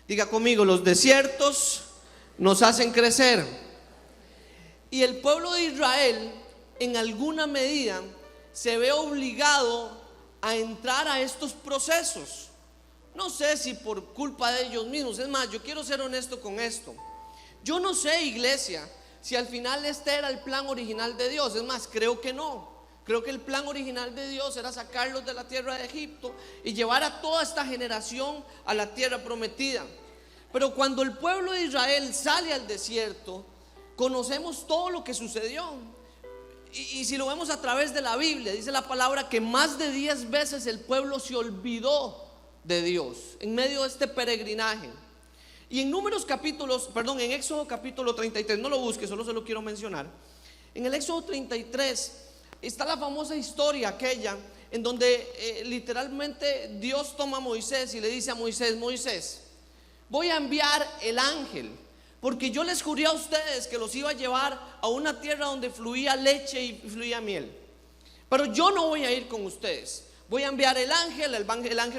Diga conmigo, los desiertos nos hacen crecer. Y el pueblo de Israel, en alguna medida, se ve obligado a entrar a estos procesos. No sé si por culpa de ellos mismos. Es más, yo quiero ser honesto con esto. Yo no sé, iglesia, si al final este era el plan original de Dios. Es más, creo que no. Creo que el plan original de Dios era sacarlos de la tierra de Egipto y llevar a toda esta generación a la tierra prometida. Pero cuando el pueblo de Israel sale al desierto, conocemos todo lo que sucedió. Y si lo vemos a través de la Biblia, dice la palabra que más de 10 veces el pueblo se olvidó de Dios en medio de este peregrinaje. Y en en Éxodo capítulo 33, no lo busque, solo se lo quiero mencionar. En el Éxodo 33 está la famosa historia aquella en donde literalmente Dios toma a Moisés y le dice a Moisés: Moisés, voy a enviar el ángel, porque yo les juré a ustedes que los iba a llevar a una tierra donde fluía leche y fluía miel. Pero yo no voy a ir con ustedes. Voy a enviar el ángel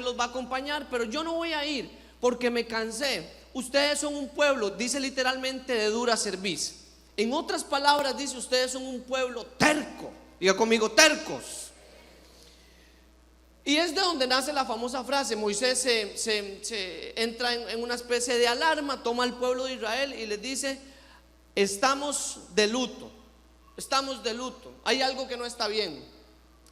los va a acompañar, pero yo no voy a ir porque me cansé. Ustedes son un pueblo, dice literalmente, de dura cerviz. En otras palabras dice: ustedes son un pueblo terco. Diga conmigo, tercos. Y es de donde nace la famosa frase. Moisés se entra en una especie de alarma, toma al pueblo de Israel y les dice: estamos de luto, estamos de luto, hay algo que no está bien.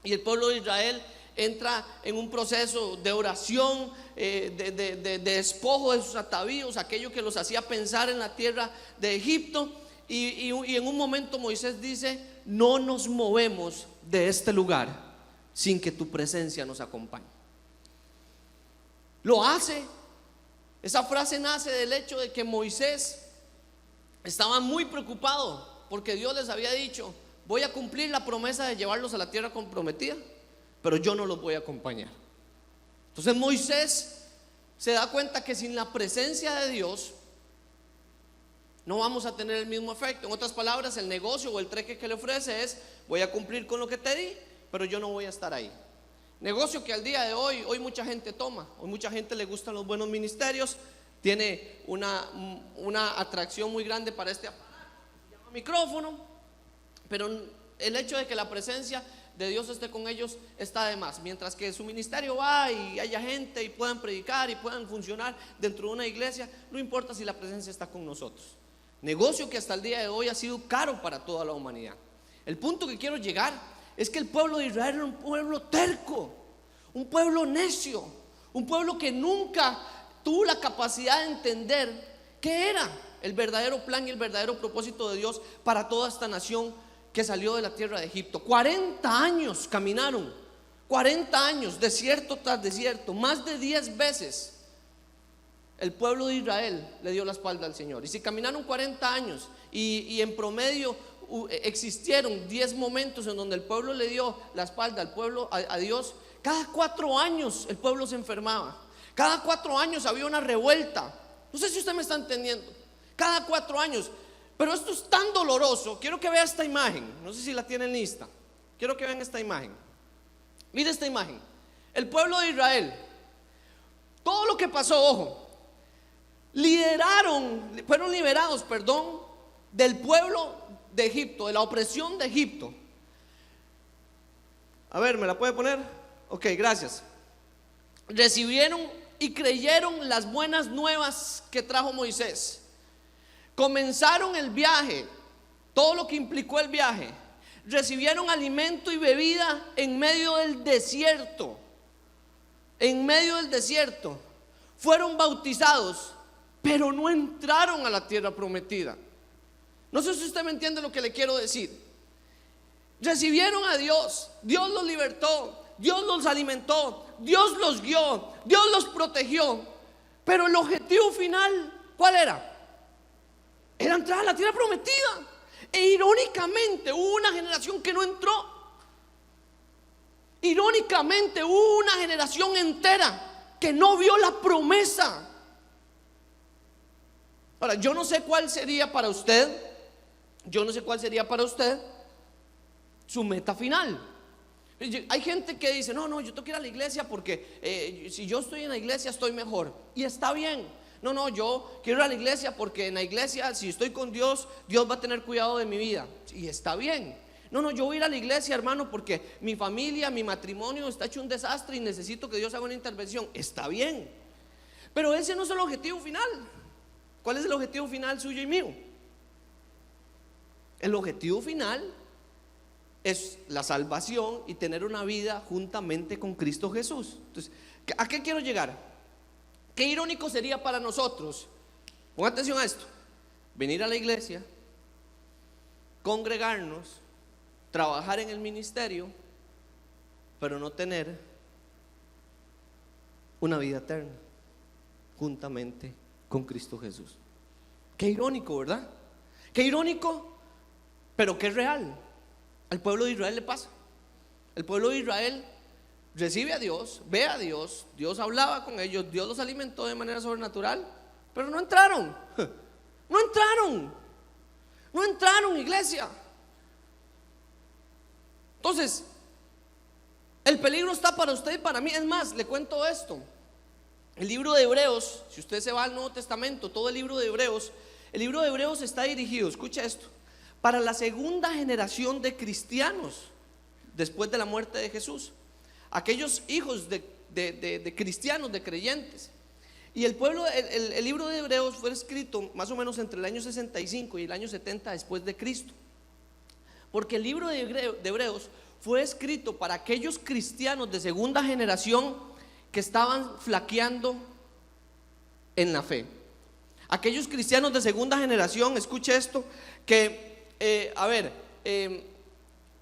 Y el pueblo de Israel entra en un proceso de oración, de despojo de sus atavíos, aquello que los hacía pensar en la tierra de Egipto. Y en un momento Moisés dice: no nos movemos de este lugar sin que tu presencia nos acompañe. Lo hace. Esa frase nace del hecho de que Moisés estaba muy preocupado porque Dios les había dicho: voy a cumplir la promesa de llevarlos a la tierra comprometida, pero yo no los voy a acompañar. Entonces Moisés se da cuenta que sin la presencia de Dios no vamos a tener el mismo efecto. En otras palabras, el negocio o el trueque que le ofrece es: voy a cumplir con lo que te di, pero yo no voy a estar ahí. Negocio que al día de hoy mucha gente toma. Hoy mucha gente le gustan los buenos ministerios, tiene una atracción muy grande para este aparato, se llama micrófono, pero el hecho de que la presencia de Dios esté con ellos está de más. Mientras que su ministerio va y haya gente y puedan predicar y puedan funcionar dentro de una iglesia, no importa si la presencia está con nosotros. Negocio que hasta el día de hoy ha sido caro para toda la humanidad. El punto que quiero llegar es que el pueblo de Israel era un pueblo terco, un pueblo necio, un pueblo que nunca tuvo la capacidad de entender qué era el verdadero plan y el verdadero propósito de Dios para toda esta nación que salió de la tierra de Egipto. 40 años caminaron, 40 años, desierto tras desierto, más de 10 veces el pueblo de Israel le dio la espalda al Señor. Y si caminaron 40 años y en promedio existieron 10 momentos en donde el pueblo le dio la espalda al pueblo, a Dios, cada 4 años el pueblo se enfermaba, cada 4 años había una revuelta. No sé si usted me está entendiendo. Cada 4 años. Pero esto es tan doloroso. Quiero que vea esta imagen. No sé si la tienen lista. Quiero que vean esta imagen. Mire esta imagen. El pueblo de Israel, todo lo que pasó, ojo, fueron liberados, del pueblo de Egipto, de la opresión de Egipto. A ver, ¿me la puede poner? Ok, gracias. Recibieron y creyeron las buenas nuevas que trajo Moisés. Comenzaron el viaje, todo lo que implicó el viaje. Recibieron alimento y bebida en medio del desierto. En medio del desierto. Fueron bautizados, pero no entraron a la tierra prometida. No sé si usted me entiende lo que le quiero decir. Recibieron a Dios, Dios los libertó, Dios los alimentó, Dios los guió, Dios los protegió. Pero el objetivo final, ¿cuál era? Era entrar a la tierra prometida. E irónicamente hubo una generación que no entró. Irónicamente hubo una generación entera que no vio la promesa. Ahora, yo no sé cuál sería para usted su meta final. Hay gente que dice: no, yo tengo que ir a la iglesia porque si yo estoy en la iglesia estoy mejor. Y está bien, No, yo quiero ir a la iglesia porque en la iglesia, si estoy con Dios, Dios va a tener cuidado de mi vida. Y está bien. No, yo voy a ir a la iglesia, hermano, porque mi familia, mi matrimonio está hecho un desastre y necesito que Dios haga una intervención. Está bien. Pero ese no es el objetivo final. ¿Cuál es el objetivo final suyo y mío? El objetivo final es la salvación y tener una vida juntamente con Cristo Jesús. Entonces, ¿a qué quiero llegar? Qué irónico sería para nosotros, ponga atención a esto, venir a la iglesia, congregarnos, trabajar en el ministerio, pero no tener una vida eterna juntamente con Cristo Jesús. Qué irónico, ¿verdad? Qué irónico, pero qué real. Al pueblo de Israel le pasa. El pueblo de Israel recibe a Dios, ve a Dios, Dios hablaba con ellos, Dios los alimentó de manera sobrenatural, pero no entraron. No entraron, iglesia. Entonces, el peligro está para usted y para mí. Es más, le cuento esto. El libro de Hebreos, si usted se va al Nuevo Testamento, todo el libro de Hebreos está dirigido, escucha esto, para la segunda generación de cristianos después de la muerte de Jesús. Aquellos hijos de cristianos, de creyentes. Y el libro de Hebreos fue escrito más o menos entre el año 65 y el año 70 después de Cristo. Porque el libro de Hebreos fue escrito para aquellos cristianos de segunda generación que estaban flaqueando en la fe. Aquellos cristianos de segunda generación, escuche esto, que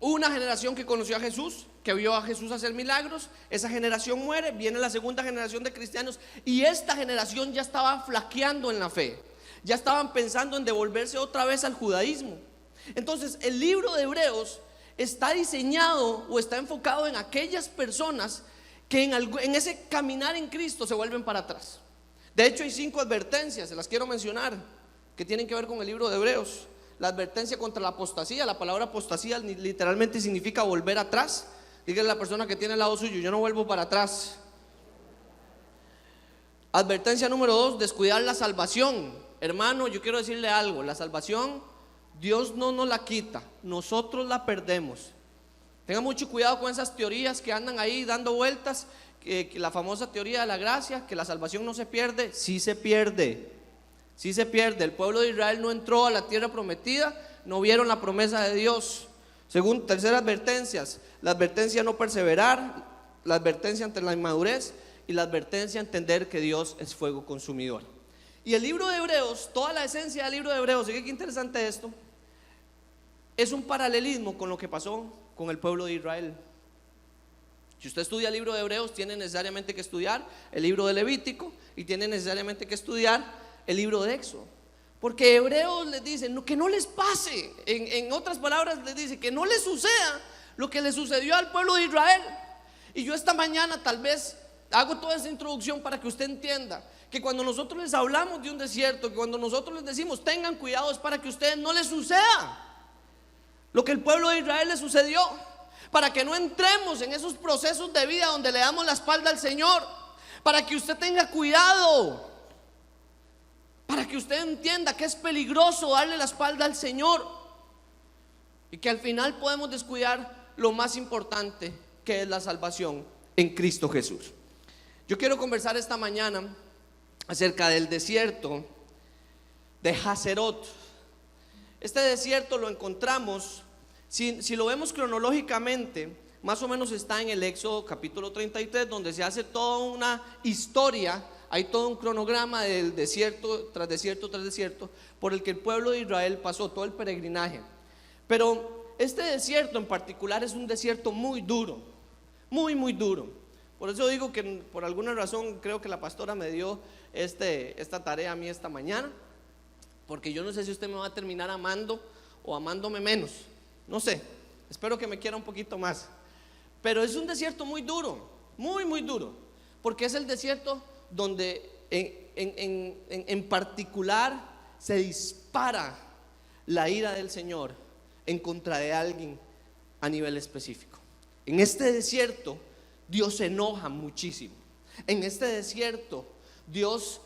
hubo una generación que conoció a Jesús, que vio a Jesús hacer milagros. Esa generación muere, viene la segunda generación de cristianos, y esta generación ya estaba flaqueando en la fe, ya estaban pensando en devolverse otra vez al judaísmo. Entonces el libro de Hebreos está diseñado o está enfocado en aquellas personas que en ese caminar en Cristo se vuelven para atrás. De hecho hay 5 advertencias, se las quiero mencionar, que tienen que ver con el libro de Hebreos. La advertencia contra la apostasía. La palabra apostasía literalmente significa volver atrás. Dígale a la persona que tiene al lado suyo: yo no vuelvo para atrás. Advertencia número 2, descuidar la salvación. Hermano, yo quiero decirle algo: la salvación Dios no nos la quita, nosotros la perdemos. Tenga mucho cuidado con esas teorías que andan ahí dando vueltas, que la famosa teoría de la gracia, que la salvación no se pierde. Sí se pierde. Sí se pierde. El pueblo de Israel no entró a la tierra prometida, no vieron la promesa de Dios. Tercera advertencia, la advertencia a no perseverar, la advertencia ante la inmadurez y la advertencia a entender que Dios es fuego consumidor. Y el libro de Hebreos, toda la esencia del libro de Hebreos, ¿sigue qué interesante esto? Es un paralelismo con lo que pasó con el pueblo de Israel. Si usted estudia el libro de Hebreos, tiene necesariamente que estudiar el libro de Levítico y tiene necesariamente que estudiar el libro de Éxodo, porque Hebreos les dice que no les pase, en otras palabras les dice que no les suceda lo que le sucedió al pueblo de Israel. Y yo esta mañana tal vez hago toda esa introducción para que usted entienda que cuando nosotros les hablamos de un desierto, que cuando nosotros les decimos tengan cuidado, es para que a ustedes no les suceda lo que el pueblo de Israel le sucedió, para que no entremos en esos procesos de vida donde le damos la espalda al Señor, para que usted tenga cuidado, para que usted entienda que es peligroso darle la espalda al Señor y que al final podemos descuidar lo más importante, que es la salvación en Cristo Jesús. Yo quiero conversar esta mañana acerca del desierto de Hazerot. Este desierto lo encontramos, si lo vemos cronológicamente, más o menos está en el Éxodo capítulo 33, donde se hace toda una historia. Hay todo un cronograma del desierto tras desierto tras desierto por el que el pueblo de Israel pasó, todo el peregrinaje. Pero este desierto en particular es un desierto muy duro, muy duro. Por eso digo que por alguna razón creo que la pastora me dio esta tarea a mí esta mañana, porque yo no sé si usted me va a terminar amando o amándome menos, no sé, espero que me quiera un poquito más. Pero es un desierto muy duro, muy duro, porque es el desierto donde en particular se dispara la ira del Señor en contra de alguien a nivel específico. En este desierto Dios se enoja muchísimo. En este desierto Dios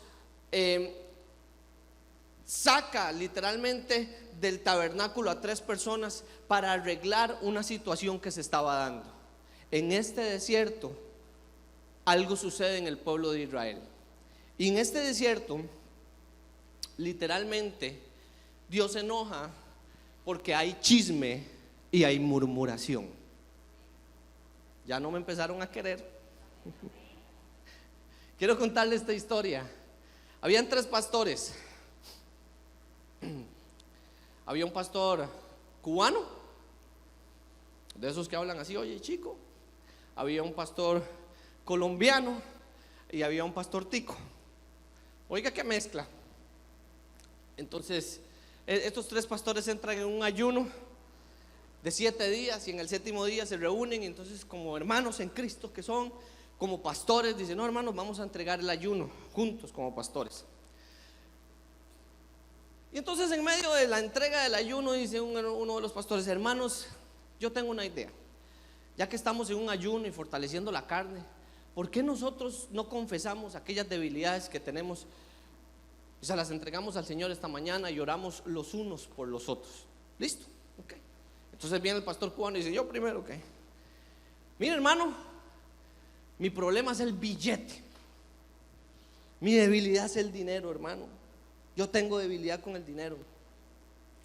saca literalmente del tabernáculo a 3 personas para arreglar una situación que se estaba dando. En este desierto algo sucede en el pueblo de Israel. Y en este desierto, literalmente, Dios se enoja porque hay chisme y hay murmuración. Ya no me empezaron a querer. Quiero contarles esta historia. Habían 3 pastores. Había un pastor cubano, de esos que hablan así, oye chico. Había un pastor colombiano y había un pastor tico. Oiga qué mezcla. Entonces estos 3 pastores entran en un ayuno de 7 días y en el 7º día se reúnen. Y entonces, como hermanos en Cristo que son, como pastores, dicen: no, hermanos, vamos a entregar el ayuno juntos como pastores. Y entonces, en medio de la entrega del ayuno, dice uno de los pastores: hermanos, yo tengo una idea. Ya que estamos en un ayuno y fortaleciendo la carne, ¿por qué nosotros no confesamos aquellas debilidades que tenemos y se las entregamos al Señor esta mañana y oramos los unos por los otros? ¿Listo? Ok. Entonces viene el pastor cubano y dice: yo primero, ok. Mira, hermano, mi problema es el billete. Mi debilidad es el dinero, hermano. Yo tengo debilidad con el dinero.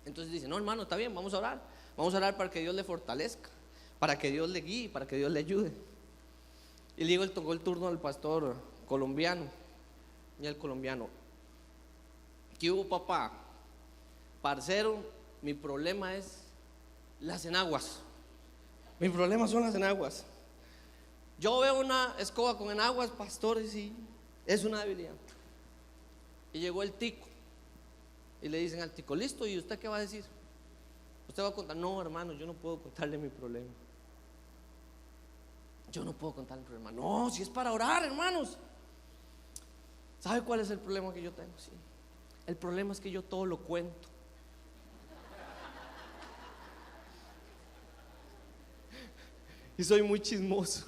Entonces dice: no, hermano, está bien, vamos a orar. Vamos a orar para que Dios le fortalezca, para que Dios le guíe, para que Dios le ayude. Y luego tocó el turno al pastor colombiano. Y el colombiano: ¿qué hubo, papá? Parcero, mi problema es las enaguas. Mi problema son las enaguas. Yo veo una escoba con enaguas, pastores, y es una debilidad. Y llegó el tico y le dicen al tico: listo, ¿y usted qué va a decir? Usted va a contar. No, hermano, yo no puedo contarle mi problema. Yo no puedo contarle mi problema. No, si es para orar, hermanos. ¿Sabe cuál es el problema que yo tengo? Sí. El problema es que yo todo lo cuento. Y soy muy chismoso.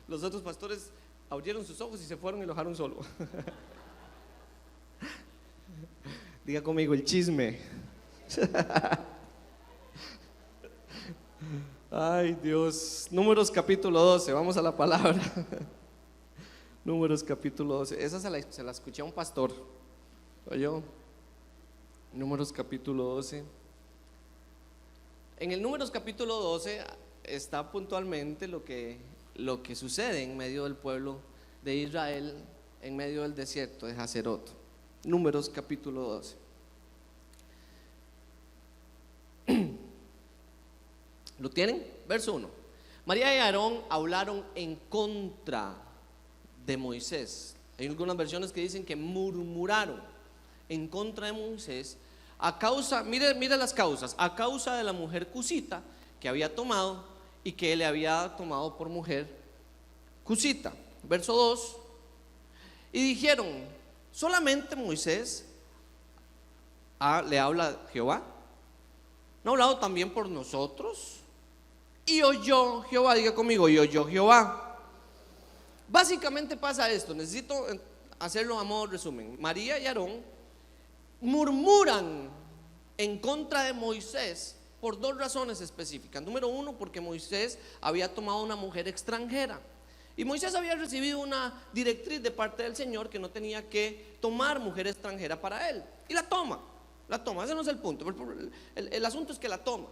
Los otros pastores abrieron sus ojos y se fueron y lo dejaron solo. Diga conmigo: el chisme. Ay, Dios. Números capítulo 12, vamos a la palabra. Números capítulo 12. Esa se la escuché a un pastor. ¿Oyó? Números capítulo 12. En el Números capítulo 12 está puntualmente lo que sucede en medio del pueblo de Israel, en medio del desierto de Hazerot. Números capítulo 12. ¿Lo tienen? Verso 1. María y Aarón hablaron en contra de Moisés. Hay algunas versiones que dicen que murmuraron en contra de Moisés a causa, mire las causas, a causa de la mujer cusita que había tomado y que le había tomado por mujer cusita. Verso 2. Y dijeron: solamente Moisés le habla Jehová, ¿no ha hablado también por nosotros? Y oyó Jehová. Diga conmigo: y oyó Jehová. Básicamente pasa esto. Necesito hacerlo a modo de resumen. María y Aarón murmuran en contra de Moisés por 2 razones específicas. Número 1, porque Moisés había tomado una mujer extranjera y Moisés había recibido una directriz de parte del Señor que no tenía que tomar mujer extranjera para él. Y la toma, ese no es el punto. El asunto es que la toma.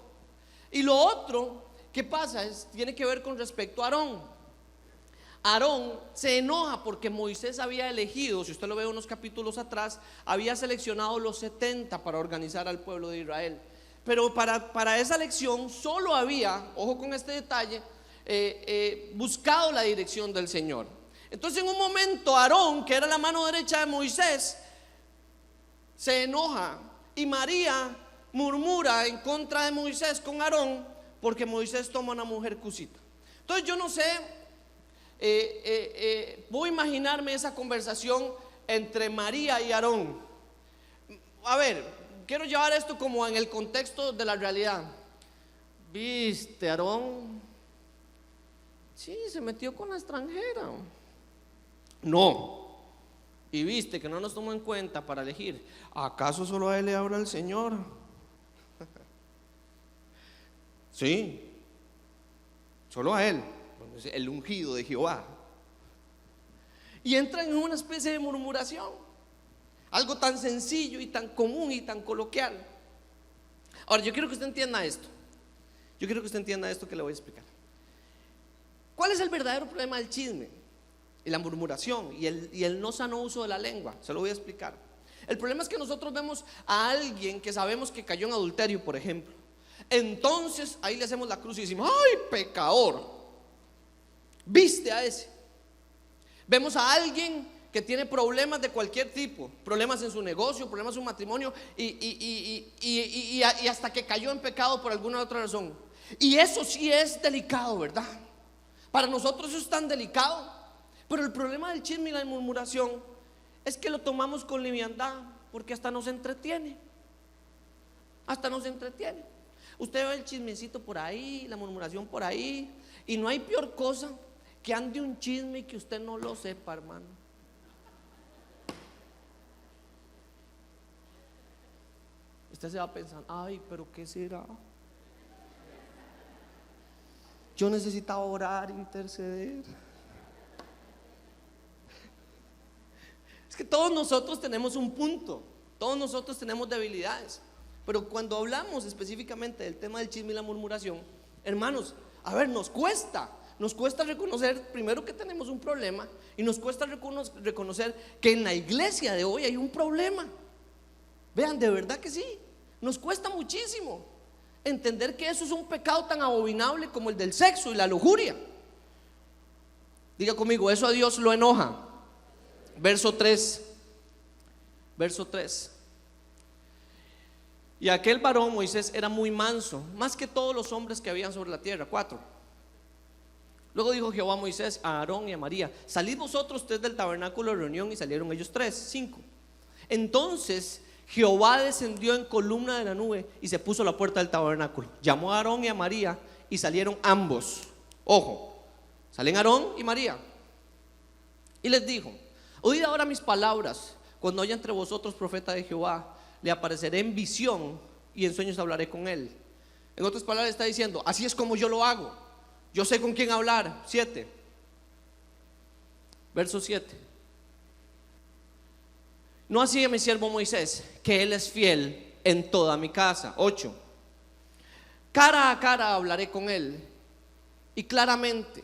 Y lo otro que pasa tiene que ver con respecto a Aarón. Aarón se enoja porque Moisés había elegido, si usted lo ve unos capítulos atrás, había seleccionado los 70 para organizar al pueblo de Israel. Pero para esa elección solo había, ojo con este detalle, buscado la dirección del Señor. Entonces, en un momento, Aarón, que era la mano derecha de Moisés, se enoja, y María murmura en contra de Moisés con Aarón porque Moisés toma una mujer cusita. Entonces, yo no sé, voy a imaginarme esa conversación entre María y Aarón. A ver, quiero llevar esto como en el contexto de la realidad. ¿Viste, Aarón? Sí, se metió con la extranjera. No. Y viste que no nos tomó en cuenta para elegir. ¿Acaso solo a él le habla el Señor? Sí, solo a él, el ungido de Jehová. Y entran en una especie de murmuración, algo tan sencillo y tan común y tan coloquial. Ahora yo quiero que usted entienda esto. Yo quiero que usted entienda esto que le voy a explicar. ¿Cuál es el verdadero problema del chisme y la murmuración y el no sano uso de la lengua? Se lo voy a explicar. El problema es que nosotros vemos a alguien que sabemos que cayó en adulterio, por ejemplo. Entonces ahí le hacemos la cruz y decimos: ¡ay, pecador! ¿Viste a ese? Vemos a alguien que tiene problemas de cualquier tipo, problemas en su negocio, problemas en su matrimonio y hasta que cayó en pecado por alguna otra razón. Y eso sí es delicado, ¿verdad? Para nosotros eso es tan delicado. Pero el problema del chisme y la murmuración es que lo tomamos con liviandad, porque hasta nos entretiene. Hasta nos entretiene. Usted ve el chismecito por ahí, la murmuración por ahí, y no hay peor cosa que ande un chisme y que usted no lo sepa, hermano. Usted se va pensando: ay, pero ¿qué será? Yo necesitaba orar, interceder. Es que todos nosotros tenemos un punto, todos nosotros tenemos debilidades. Pero cuando hablamos específicamente del tema del chisme y la murmuración, hermanos, a ver, nos cuesta reconocer primero que tenemos un problema, y nos cuesta reconocer que en la iglesia de hoy hay un problema. Vean, de verdad que sí, nos cuesta muchísimo entender que eso es un pecado tan abominable como el del sexo y la lujuria. Diga conmigo: eso a Dios lo enoja. Verso 3. Y aquel varón, Moisés, era muy manso, más que todos los hombres que habían sobre la tierra. 4. Luego dijo Jehová a Moisés, a Aarón y a María: salid vosotros tres del tabernáculo de reunión. Y salieron ellos tres. 5. Entonces Jehová descendió en columna de la nube y se puso a la puerta del tabernáculo. Llamó a Aarón y a María y salieron ambos. Ojo, salen Aarón y María. Y les dijo: oíd ahora mis palabras. Cuando haya entre vosotros profeta de Jehová, le apareceré en visión y en sueños hablaré con él. En otras palabras está diciendo: así es como yo lo hago, yo sé con quién hablar. 7. Verso 7. No así a mi siervo Moisés, que él es fiel en toda mi casa. 8. Cara a cara hablaré con él, y claramente,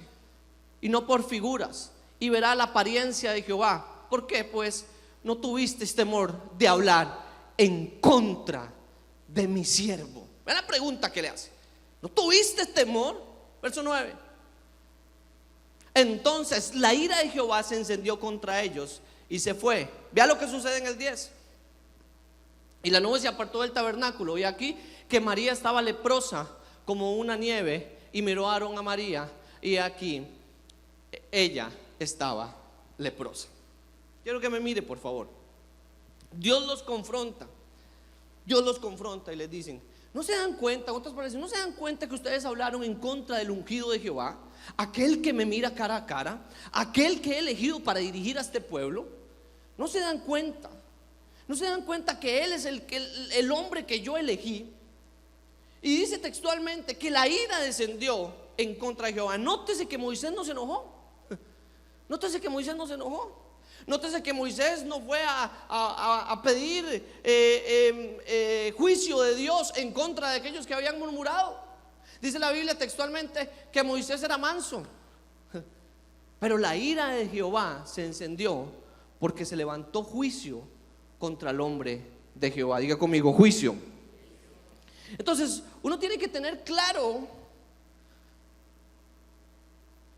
y no por figuras, y verá la apariencia de Jehová. ¿Por qué? Pues no tuviste temor de hablar en contra de mi siervo. Vean la pregunta que le hace: ¿no tuviste temor? Verso 9. Entonces la ira de Jehová se encendió contra ellos y se fue. Vea lo que sucede en el 10. Y la nube se apartó del tabernáculo, y aquí que María estaba leprosa como una nieve, y miró a Aarón a María, y aquí ella estaba leprosa. Quiero que me mire, por favor. Dios los confronta y les dicen: ¿no se dan cuenta? Otras palabras, ¿no se dan cuenta que ustedes hablaron en contra del ungido de Jehová, aquel que me mira cara a cara, aquel que he elegido para dirigir a este pueblo? ¿No se dan cuenta? ¿No se dan cuenta que él es el hombre que yo elegí? Y dice textualmente que la ira descendió en contra de Jehová. Nótese que Moisés no se enojó. Nótese que Moisés no se enojó. Nótese que Moisés no fue a pedir juicio de Dios en contra de aquellos que habían murmurado. Dice la Biblia textualmente que Moisés era manso. Pero la ira de Jehová se encendió porque se levantó juicio contra el hombre de Jehová. Diga conmigo: juicio. Entonces uno tiene que tener claro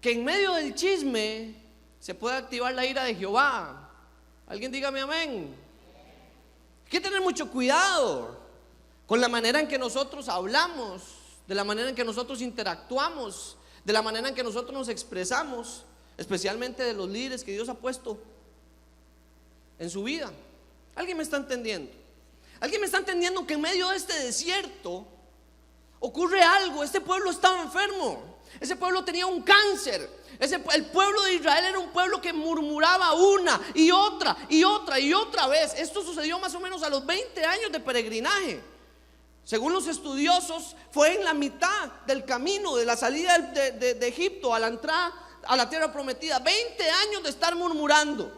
que en medio del chisme se puede activar la ira de Jehová. Alguien dígame amén. Hay que tener mucho cuidado con la manera en que nosotros hablamos, de la manera en que nosotros interactuamos, de la manera en que nosotros nos expresamos, especialmente de los líderes que Dios ha puesto en su vida. ¿Alguien me está entendiendo? ¿Alguien me está entendiendo que en medio de este desierto ocurre algo. Este pueblo estaba enfermo, ese pueblo tenía un cáncer. El pueblo de Israel era un pueblo que murmuraba una y otra y otra y otra vez. Esto sucedió más o menos a los 20 años de peregrinaje. Según los estudiosos, fue en la mitad del camino de la salida de Egipto a la entrada a la tierra prometida. 20 años de estar murmurando,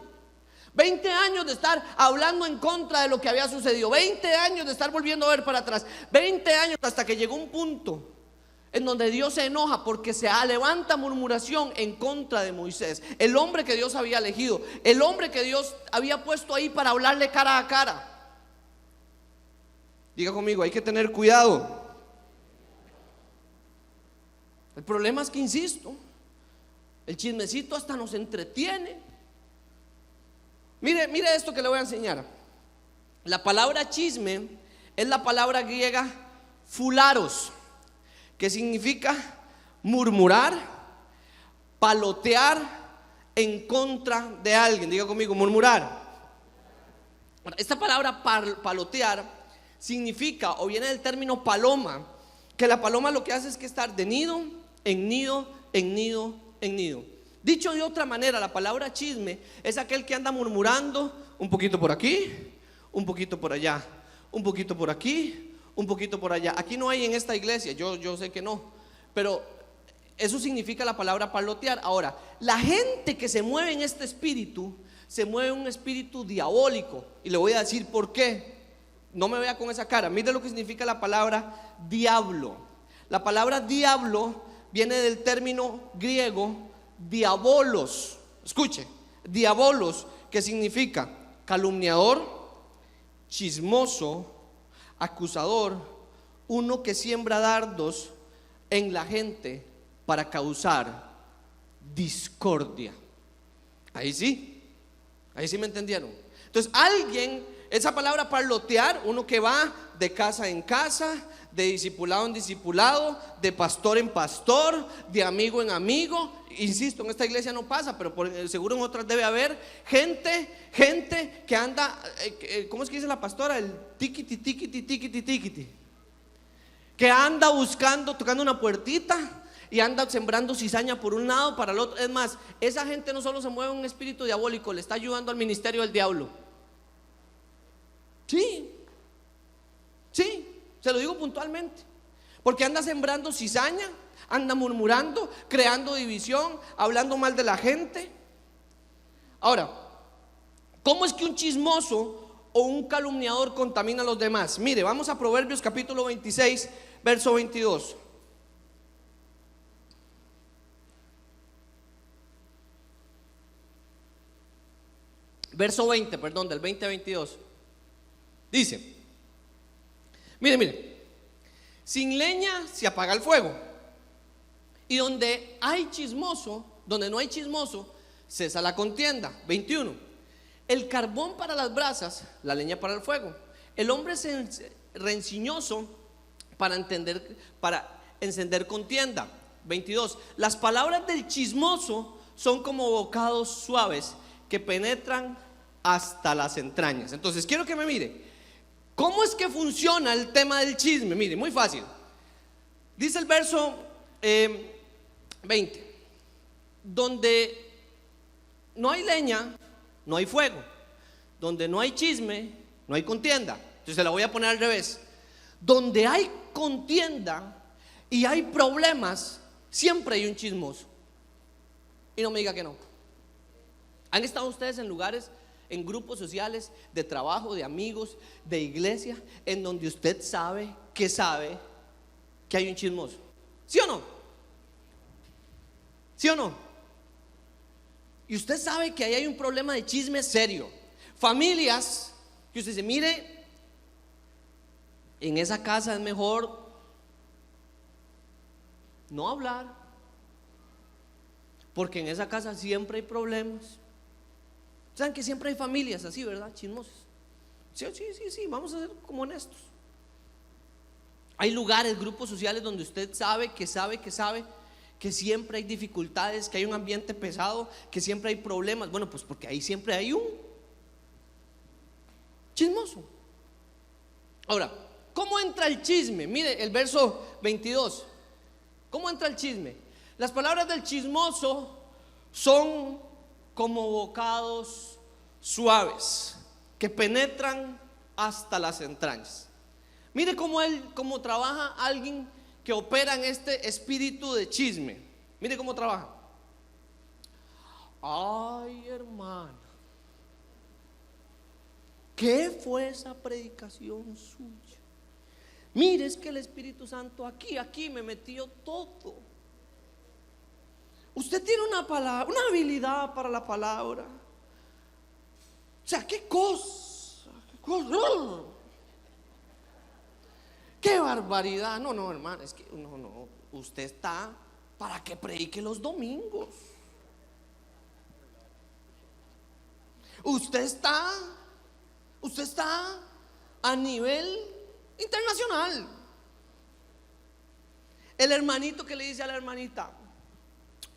20 años de estar hablando en contra de lo que había sucedido, 20 años de estar volviendo a ver para atrás, 20 años hasta que llegó un punto en donde Dios se enoja porque se levanta murmuración en contra de Moisés, el hombre que Dios había elegido, el hombre que Dios había puesto ahí para hablarle cara a cara. Diga conmigo, hay que tener cuidado. El problema es que, insisto, el chismecito hasta nos entretiene. Mire esto que le voy a enseñar. La palabra chisme es la palabra griega fularos, que significa murmurar, palotear en contra de alguien. Diga conmigo, murmurar. Esta palabra palotear significa, o viene del término paloma, que la paloma lo que hace es que estar de nido en nido, en nido, en nido. Dicho de otra manera, la palabra chisme es aquel que anda murmurando un poquito por aquí, un poquito por allá, un poquito por aquí, un poquito por allá. Aquí no hay en esta iglesia, yo sé que no, pero eso significa la palabra palotear. Ahora, la gente que se mueve en este espíritu, se mueve en un espíritu diabólico, y le voy a decir por qué. No me vea con esa cara. Mire lo que significa la palabra diablo. La palabra diablo viene del término griego diabolos. Escuche, diabolos, que significa calumniador, chismoso, acusador, uno que siembra dardos en la gente para causar discordia. Ahí sí me entendieron. Entonces alguien, esa palabra parlotear, uno que va de casa en casa, de discipulado en discipulado, de pastor en pastor, de amigo en amigo. Insisto, en esta iglesia no pasa, pero seguro en otras debe haber gente que anda, ¿cómo es que dice la pastora? El tiquiti, tiquiti, tiquiti, tiquiti, que anda buscando, tocando una puertita y anda sembrando cizaña por un lado para el otro. Es más, esa gente no solo se mueve en un espíritu diabólico, le está ayudando al ministerio del diablo. Sí, se lo digo puntualmente, porque anda sembrando cizaña, anda murmurando, creando división, hablando mal de la gente. Ahora, ¿cómo es que un chismoso o un calumniador contamina a los demás? Mire, vamos a Proverbios capítulo 26, verso 22. Verso 20, perdón, del 20 a 22. Dice, mire, sin leña se apaga el fuego, y donde no hay chismoso, cesa la contienda. 21, el carbón para las brasas, la leña para el fuego. El hombre es rencilloso para encender contienda. 22, las palabras del chismoso son como bocados suaves que penetran hasta las entrañas. Entonces quiero que me mire. ¿Cómo es que funciona el tema del chisme? Mire, muy fácil. Dice el verso 20: donde no hay leña, no hay fuego. Donde no hay chisme, no hay contienda. Entonces se la voy a poner al revés. Donde hay contienda y hay problemas, siempre hay un chismoso. Y no me diga que no. ¿Han estado ustedes en lugares, en grupos sociales, de trabajo, de amigos, de iglesia, en donde usted sabe que hay un chismoso? ¿Sí o no? ¿Sí o no? Y usted sabe que ahí hay un problema de chisme serio. Familias que usted dice, mire, en esa casa es mejor no hablar, porque en esa casa siempre hay problemas. Saben que siempre hay familias así, ¿verdad? Chismosas. Sí, vamos a ser como honestos. Hay lugares, grupos sociales donde usted sabe que siempre hay dificultades, que hay un ambiente pesado, que siempre hay problemas. Bueno, pues porque ahí siempre hay un chismoso. Ahora, ¿Cómo entra el chisme? Mire el verso 22. ¿Cómo entra el chisme? Las palabras del chismoso son como bocados suaves que penetran hasta las entrañas. Mire cómo trabaja alguien que opera en este espíritu de chisme. Mire cómo trabaja. Ay, hermano, ¿qué fue esa predicación suya? Mire, es que el Espíritu Santo aquí me metió todo. Usted tiene una palabra, una habilidad para la palabra. O sea, qué cosa, qué barbaridad. No, hermano, es que no, usted está para que predique los domingos. Usted está a nivel internacional. El hermanito que le dice a la hermanita: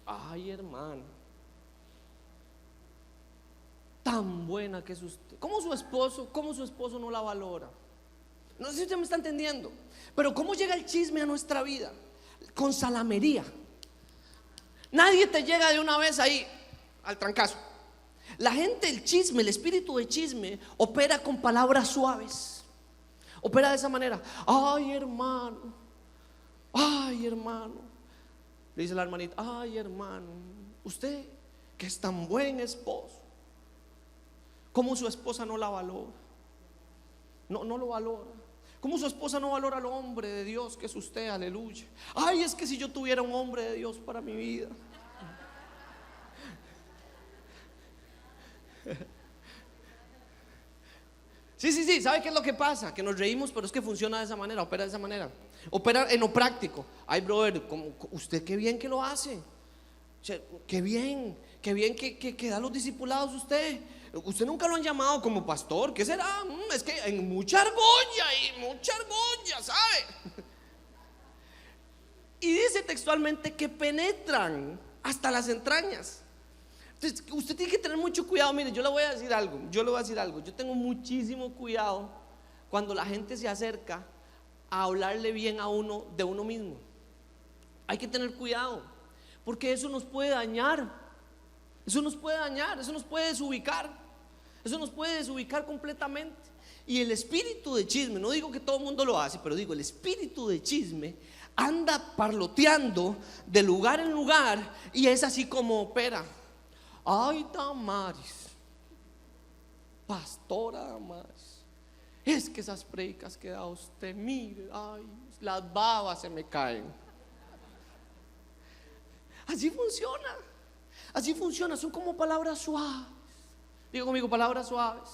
ay, hermana, tan buena que es usted. ¿Cómo su esposo no la valora? No sé si usted me está entendiendo. Pero ¿cómo llega el chisme a nuestra vida? Con salamería. Nadie te llega de una vez ahí al trancazo. La gente, el chisme, el espíritu de chisme opera con palabras suaves. Opera de esa manera. Ay, hermano, le dice la hermanita: ay, hermano, usted que es tan buen esposo, ¿cómo su esposa no la valora? No lo valora. ¿Cómo su esposa no valora al hombre de Dios que es usted? Aleluya. Ay, es que si yo tuviera un hombre de Dios para mi vida. Sí, ¿sabe qué es lo que pasa? Que nos reímos, pero es que funciona de esa manera, opera de esa manera. Opera en lo práctico. Ay, brother, usted qué bien que lo hace. O sea, qué bien que da los discipulados usted. Usted nunca lo han llamado como pastor. ¿Qué será? Es que en mucha argolla, ¿sabe? Y dice textualmente que penetran hasta las entrañas. Entonces, usted tiene que tener mucho cuidado. Mire, yo le voy a decir algo. Yo tengo muchísimo cuidado cuando la gente se acerca a hablarle bien a uno de uno mismo. Hay que tener cuidado, porque eso nos puede dañar. Eso nos puede desubicar completamente. Y el espíritu de chisme, no digo que todo el mundo lo hace, pero digo, el espíritu de chisme anda parloteando de lugar en lugar, y es así como opera. Ay, Damaris, pastora Damaris, es que esas predicas que da usted, mire, ay, las babas se me caen. Así funciona, son como palabras suaves. Digo conmigo, palabras suaves.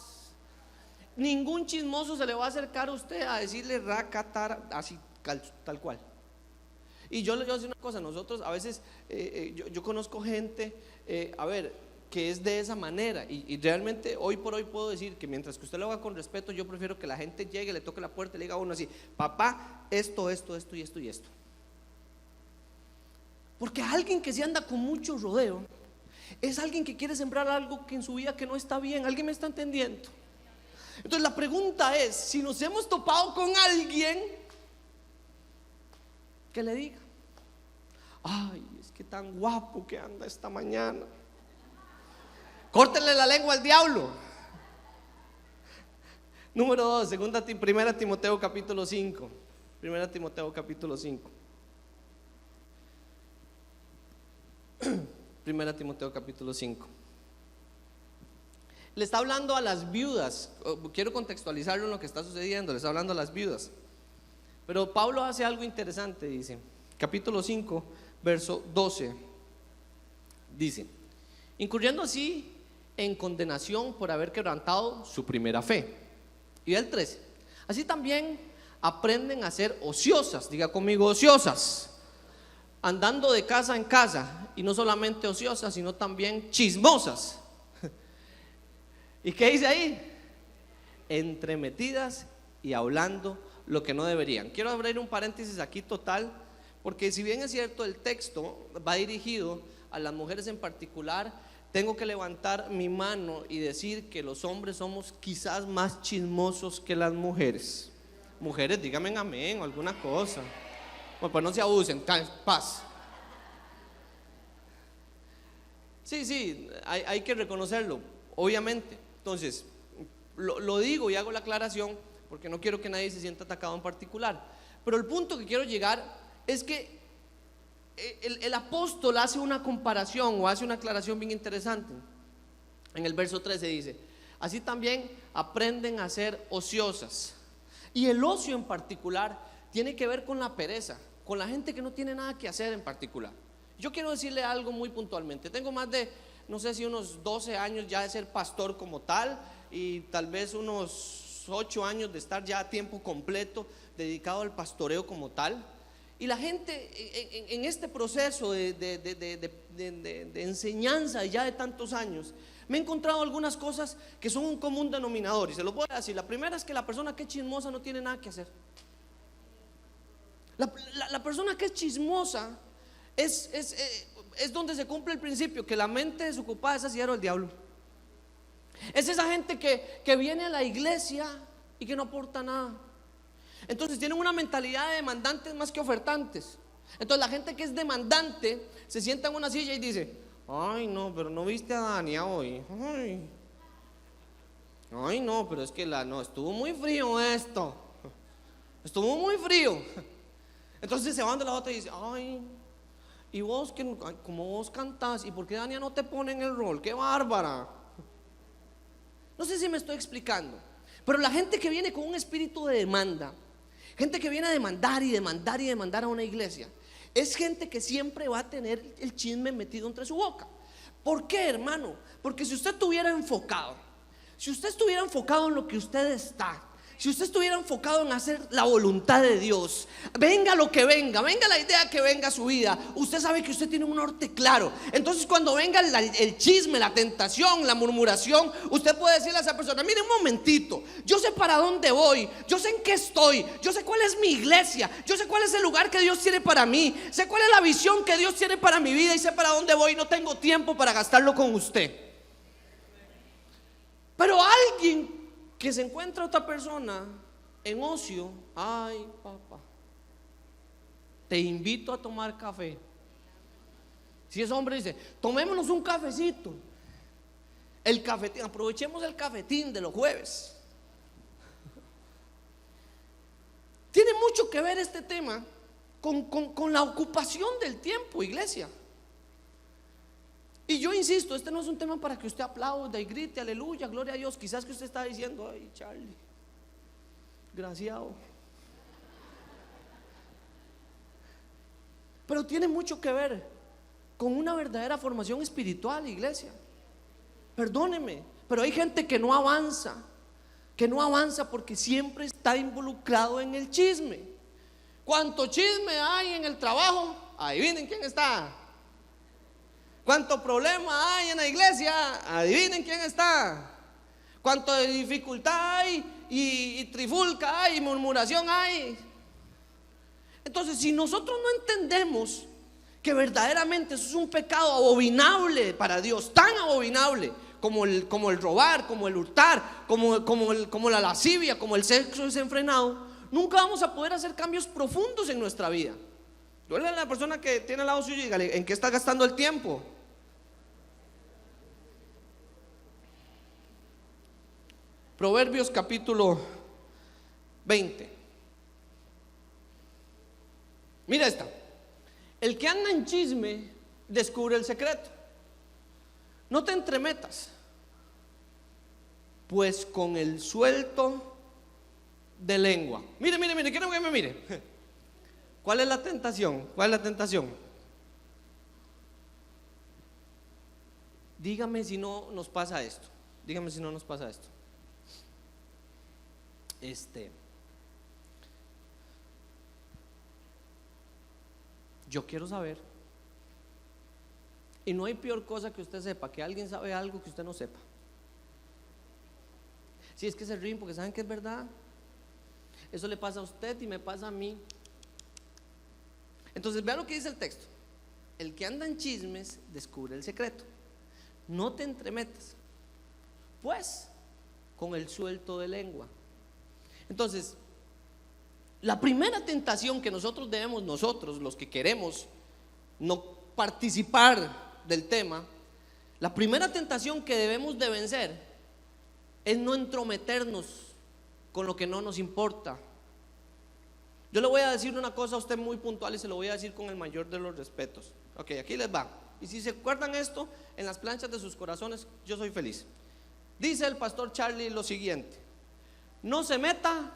Ningún chismoso se le va a acercar a usted a decirle racatara, así tal cual. Y yo le voy a decir una cosa: nosotros a veces, yo conozco gente, que es de esa manera, y realmente hoy por hoy puedo decir que mientras que usted lo haga con respeto, yo prefiero que la gente llegue, le toque la puerta y le diga a uno así: papá, esto y esto. Porque alguien que se anda con mucho rodeo es alguien que quiere sembrar algo que en su vida que no está bien. ¿Alguien me está entendiendo? Entonces la pregunta es: si nos hemos topado con alguien, que le diga: ay, es que tan guapo que anda esta mañana, córtenle la lengua al diablo. Número 2, 1 Timoteo capítulo 5. 1 Timoteo capítulo 5. 1 Timoteo capítulo 5. Le está hablando a las viudas. Quiero contextualizarlo en lo que está sucediendo. Le está hablando a las viudas. Pero Pablo hace algo interesante, dice, capítulo 5, verso 12. Dice: incurriendo así en condenación por haber quebrantado su primera fe. Y el 13: así también aprenden a ser ociosas. Diga conmigo, ociosas, andando de casa en casa, y no solamente ociosas, sino también chismosas. ¿Y qué dice ahí? Entremetidas y hablando lo que no deberían. Quiero abrir un paréntesis aquí total, porque si bien es cierto el texto va dirigido a las mujeres en particular, tengo que levantar mi mano y decir que los hombres somos quizás más chismosos que las mujeres. Mujeres, díganme amén o alguna cosa. Bueno, pues no se abusen, paz. Sí, hay que reconocerlo, obviamente. Entonces, lo digo y hago la aclaración porque no quiero que nadie se sienta atacado en particular. Pero el punto que quiero llegar es que el apóstol hace una comparación o hace una aclaración bien interesante. En el verso 13 dice: así también aprenden a ser ociosas. Y el ocio en particular tiene que ver con la pereza, con la gente que no tiene nada que hacer en particular. Yo quiero decirle algo muy puntualmente. Tengo más de, no sé si unos 12 años ya de ser pastor como tal, y tal vez unos 8 años de estar ya a tiempo completo dedicado al pastoreo como tal. Y la gente en este proceso de enseñanza ya de tantos años, me he encontrado algunas cosas que son un común denominador, y se los voy a decir. La primera es que la persona que es chismosa no tiene nada que hacer. La persona que es chismosa es donde se cumple el principio que la mente desocupada es asidero del diablo. Es esa gente que viene a la iglesia y que no aporta nada. Entonces tienen una mentalidad de demandantes más que ofertantes. Entonces la gente que es demandante se sienta en una silla y dice: ay no, pero no viste a Dania hoy. Ay no, pero es que no, estuvo muy frío esto. Estuvo muy frío. Entonces se van de la otra y dice: ay, y vos, como vos cantás, ¿y por qué Dania no te pone en el rol? ¡Qué bárbara! No sé si me estoy explicando, pero la gente que viene con un espíritu de demanda, gente que viene a demandar y demandar y demandar a una iglesia, es gente que siempre va a tener el chisme metido entre su boca. ¿Por qué, hermano? Porque si usted estuviera enfocado, si usted estuviera enfocado en lo que usted está, si usted estuviera enfocado en hacer la voluntad de Dios, venga lo que venga, venga la idea que venga a su vida, usted sabe que usted tiene un norte claro. Entonces cuando venga el chisme, la tentación, la murmuración, usted puede decirle a esa persona: mire un momentito, yo sé para dónde voy, yo sé en qué estoy, yo sé cuál es mi iglesia, yo sé cuál es el lugar que Dios tiene para mí, sé cuál es la visión que Dios tiene para mi vida y sé para dónde voy. No tengo tiempo para gastarlo con usted. Pero alguien que se encuentra otra persona en ocio: ay papá, te invito a tomar café. Si ese hombre dice: tomémonos un cafecito, el cafetín, aprovechemos el cafetín de los jueves. Tiene mucho que ver este tema con la ocupación del tiempo, iglesia. Y yo insisto, este no es un tema para que usted aplaude y grite aleluya, gloria a Dios. Quizás que usted está diciendo: ay, Charlie, graciado. Pero tiene mucho que ver con una verdadera formación espiritual, iglesia. Perdóneme, pero hay gente que no avanza porque siempre está involucrado en el chisme. ¿Cuánto chisme hay en el trabajo? Adivinen quién está. ¿Cuánto problema hay en la iglesia? Adivinen quién está. ¿Cuánto de dificultad hay y trifulca hay y murmuración hay? Entonces, si nosotros no entendemos que verdaderamente eso es un pecado abominable para Dios, tan abominable como el robar, como el hurtar, como la lascivia, como el sexo desenfrenado, nunca vamos a poder hacer cambios profundos en nuestra vida. Yo le digo a la persona que tiene al lado suyo y dígale: ¿en qué está gastando el tiempo? Proverbios capítulo 20. Mira esta: el que anda en chisme descubre el secreto. No te entremetas, pues con el suelto de lengua. Mire, quiero que me mire. ¿Cuál es la tentación? ¿Cuál es la tentación? Dígame si no nos pasa esto. Dígame si no nos pasa esto. Yo quiero saber, y no hay peor cosa que usted sepa que alguien sabe algo que usted no sepa. Si es que se ríen porque saben que es verdad. Eso le pasa a usted y me pasa a mí. Entonces vea lo que dice el texto: el que anda en chismes descubre el secreto. No te entremetas, pues con el suelto de lengua. Entonces, La primera tentación que nosotros debemos, nosotros los que queremos no participar del tema, la primera tentación que debemos de vencer es no entrometernos con lo que no nos importa. Yo le voy a decir una cosa a usted muy puntual y se lo voy a decir con el mayor de los respetos. Ok, aquí les va. Y si se acuerdan esto en las planchas de sus corazones, yo soy feliz. Dice el pastor Charlie lo siguiente: no se meta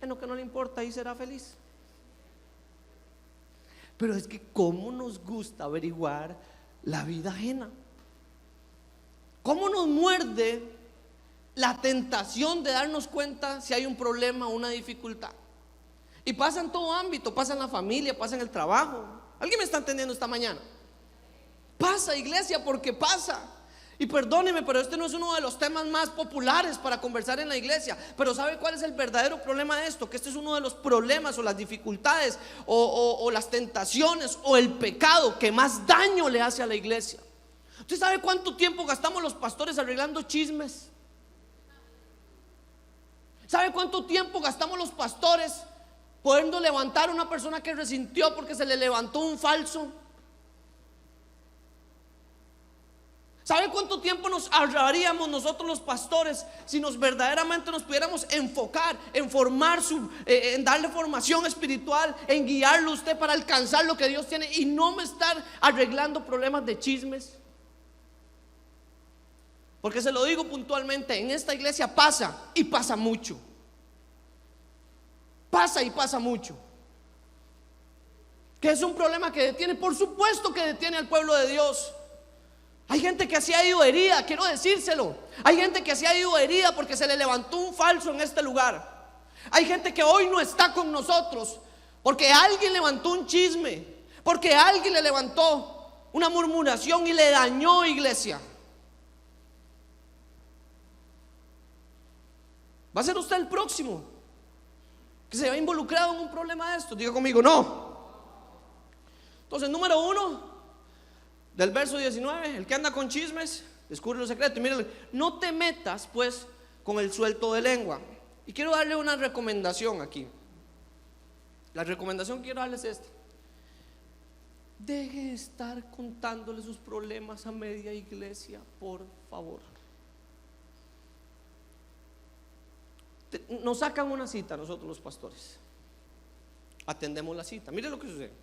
en lo que no le importa y será feliz. Pero es que cómo nos gusta averiguar la vida ajena. Cómo nos muerde la tentación de darnos cuenta si hay un problema o una dificultad. Y pasa en todo ámbito, pasa en la familia, pasa en el trabajo. ¿Alguien me está entendiendo esta mañana? Pasa, iglesia, porque pasa. Y perdóneme, pero este no es uno de los temas más populares para conversar en la iglesia. Pero ¿sabe cuál es el verdadero problema de esto? Que este es uno de los problemas o las dificultades o las tentaciones o el pecado que más daño le hace a la iglesia. ¿Usted sabe cuánto tiempo gastamos los pastores arreglando chismes? ¿Sabe cuánto tiempo gastamos los pastores pudiendo levantar a una persona que resintió porque se le levantó un falso? ¿Sabe cuánto tiempo nos ahorraríamos nosotros los pastores si nos verdaderamente nos pudiéramos enfocar en formar en darle formación espiritual, en guiarlo a usted para alcanzar lo que Dios tiene y no me estar arreglando problemas de chismes? Porque se lo digo puntualmente, en esta iglesia pasa y pasa mucho. Pasa y pasa mucho. ¿Que es un problema que detiene? Por supuesto que detiene al pueblo de Dios. Hay gente que se ha ido herida, quiero decírselo. Hay gente que se ha ido herida porque se le levantó un falso en este lugar. Hay gente que hoy no está con nosotros porque alguien levantó un chisme, porque alguien le levantó una murmuración y le dañó, iglesia. ¿Va a ser usted el próximo que se va involucrado en un problema de esto? Diga conmigo, no. Entonces, número 1 del verso 19, el que anda con chismes descubre los secretos. Y mire, no te metas pues con el suelto de lengua. Y quiero darle una recomendación aquí. La recomendación que quiero darle es esta: deje de estar contándole sus problemas a media iglesia, por favor. Nos sacan una cita nosotros los pastores, atendemos la cita. Mire lo que sucede.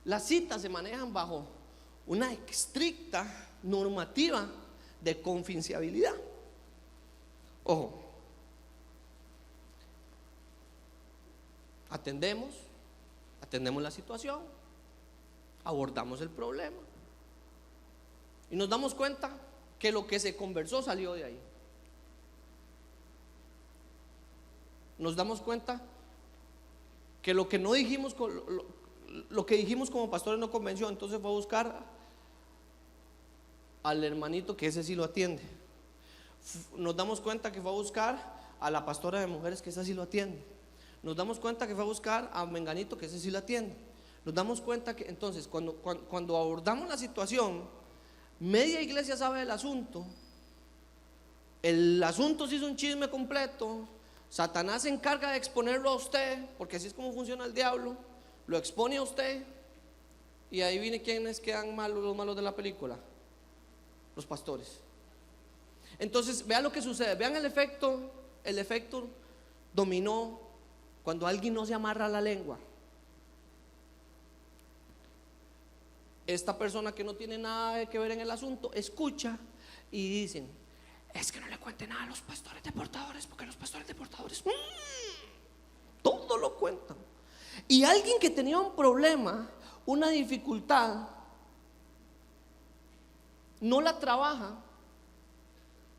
Las citas se manejan bajo una estricta normativa de confidencialidad. Ojo, atendemos la situación, abordamos el problema y nos damos cuenta que lo que se conversó salió de ahí. Nos damos cuenta que lo que no dijimos, lo que dijimos como pastores no convenció. Entonces fue a buscar al hermanito que ese sí lo atiende. Nos damos cuenta que fue a buscar a la pastora de mujeres que esa sí lo atiende. Nos damos cuenta que fue a buscar a menganito que ese sí lo atiende. Nos damos cuenta que entonces cuando abordamos la situación, media iglesia sabe del asunto. El asunto se hizo un chisme completo. Satanás se encarga de exponerlo a usted, porque así es como funciona el diablo. Lo expone a usted y adivine quiénes quedan malos, los malos de la película: los pastores. Entonces vean lo que sucede, vean el efecto dominó cuando alguien no se amarra la lengua. Esta persona que no tiene nada que ver en el asunto escucha y dicen: es que no le cuente nada a los pastores deportadores, porque los pastores deportadores todo lo cuentan. Y alguien que tenía un problema, una dificultad, no la trabaja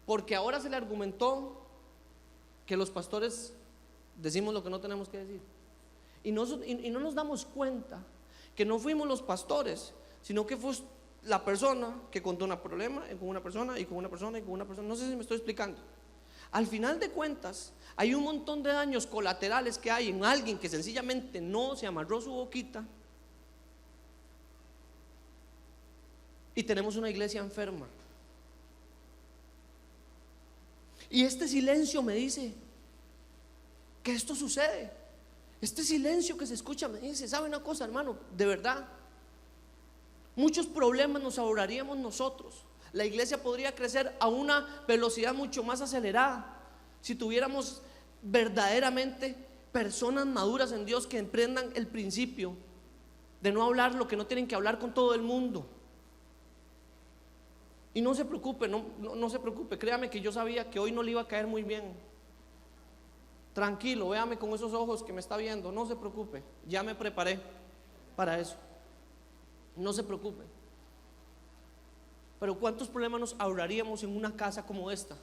porque ahora se le argumentó que los pastores decimos lo que no tenemos que decir. Y no nos damos cuenta que no fuimos los pastores, sino que fue la persona que contó un problema con una persona y con una persona y con una persona. No sé si me estoy explicando. Al final de cuentas, hay un montón de daños colaterales que hay en alguien que sencillamente no se amarró su boquita. Y tenemos una iglesia enferma. Y este silencio me dice que esto sucede. Este silencio que se escucha me dice, ¿sabe una cosa, hermano? De verdad, muchos problemas nos ahorraríamos nosotros. La iglesia podría crecer a una velocidad mucho más acelerada si tuviéramos verdaderamente personas maduras en Dios que emprendan el principio de no hablar lo que no tienen que hablar con todo el mundo. Y no se preocupe, no se preocupe, créame que yo sabía que hoy no le iba a caer muy bien. Tranquilo, véame con esos ojos que me está viendo, no se preocupe, ya me preparé para eso. No se preocupe. Pero ¿cuántos problemas nos ahorraríamos en una casa como esta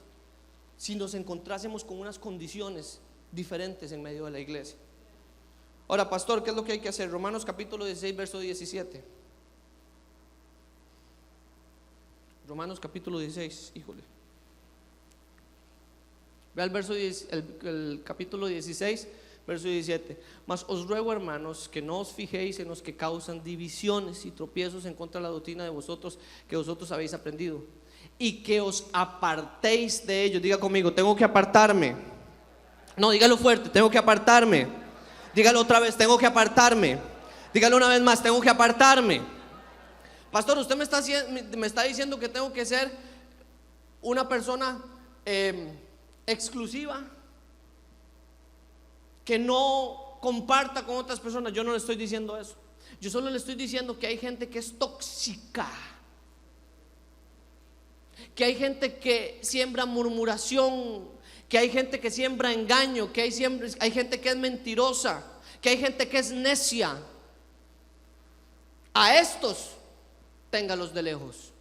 si nos encontrásemos con unas condiciones diferentes en medio de la iglesia? Ahora, pastor, ¿qué es lo que hay que hacer? Romanos capítulo 16, verso 17. Romanos capítulo 16, híjole. Ve al verso 10, el capítulo 16, verso 17. Mas os ruego, hermanos, que no os fijéis en los que causan divisiones y tropiezos en contra de la doctrina de vosotros, que vosotros habéis aprendido, y que os apartéis de ellos. Diga conmigo, tengo que apartarme. No, dígalo fuerte, tengo que apartarme. Dígalo otra vez, tengo que apartarme. Dígalo una vez más, tengo que apartarme. Pastor, usted me está diciendo que tengo que ser una persona exclusiva, que no comparta con otras personas. Yo no le estoy diciendo eso. Yo solo le estoy diciendo que hay gente que es tóxica, que hay gente que siembra murmuración, que hay gente que siembra engaño, que hay gente que es mentirosa, que hay gente que es necia. A estos téngalos de lejos.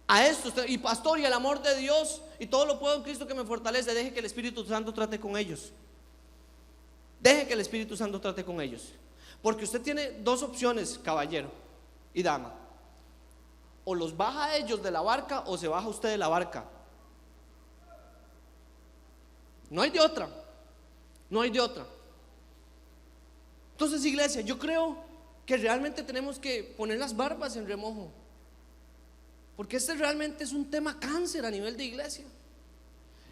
A estos, y pastor, y el amor de Dios y todo lo puedo en Cristo que me fortalece. Deje que el Espíritu Santo trate con ellos. Deje que el Espíritu Santo trate con ellos. Porque usted tiene dos opciones, caballero y dama: o los baja a ellos de la barca, o se baja usted de la barca. No hay de otra. No hay de otra. Entonces, iglesia, yo creo que realmente tenemos que poner las barbas en remojo, porque este realmente es un tema cáncer a nivel de iglesia.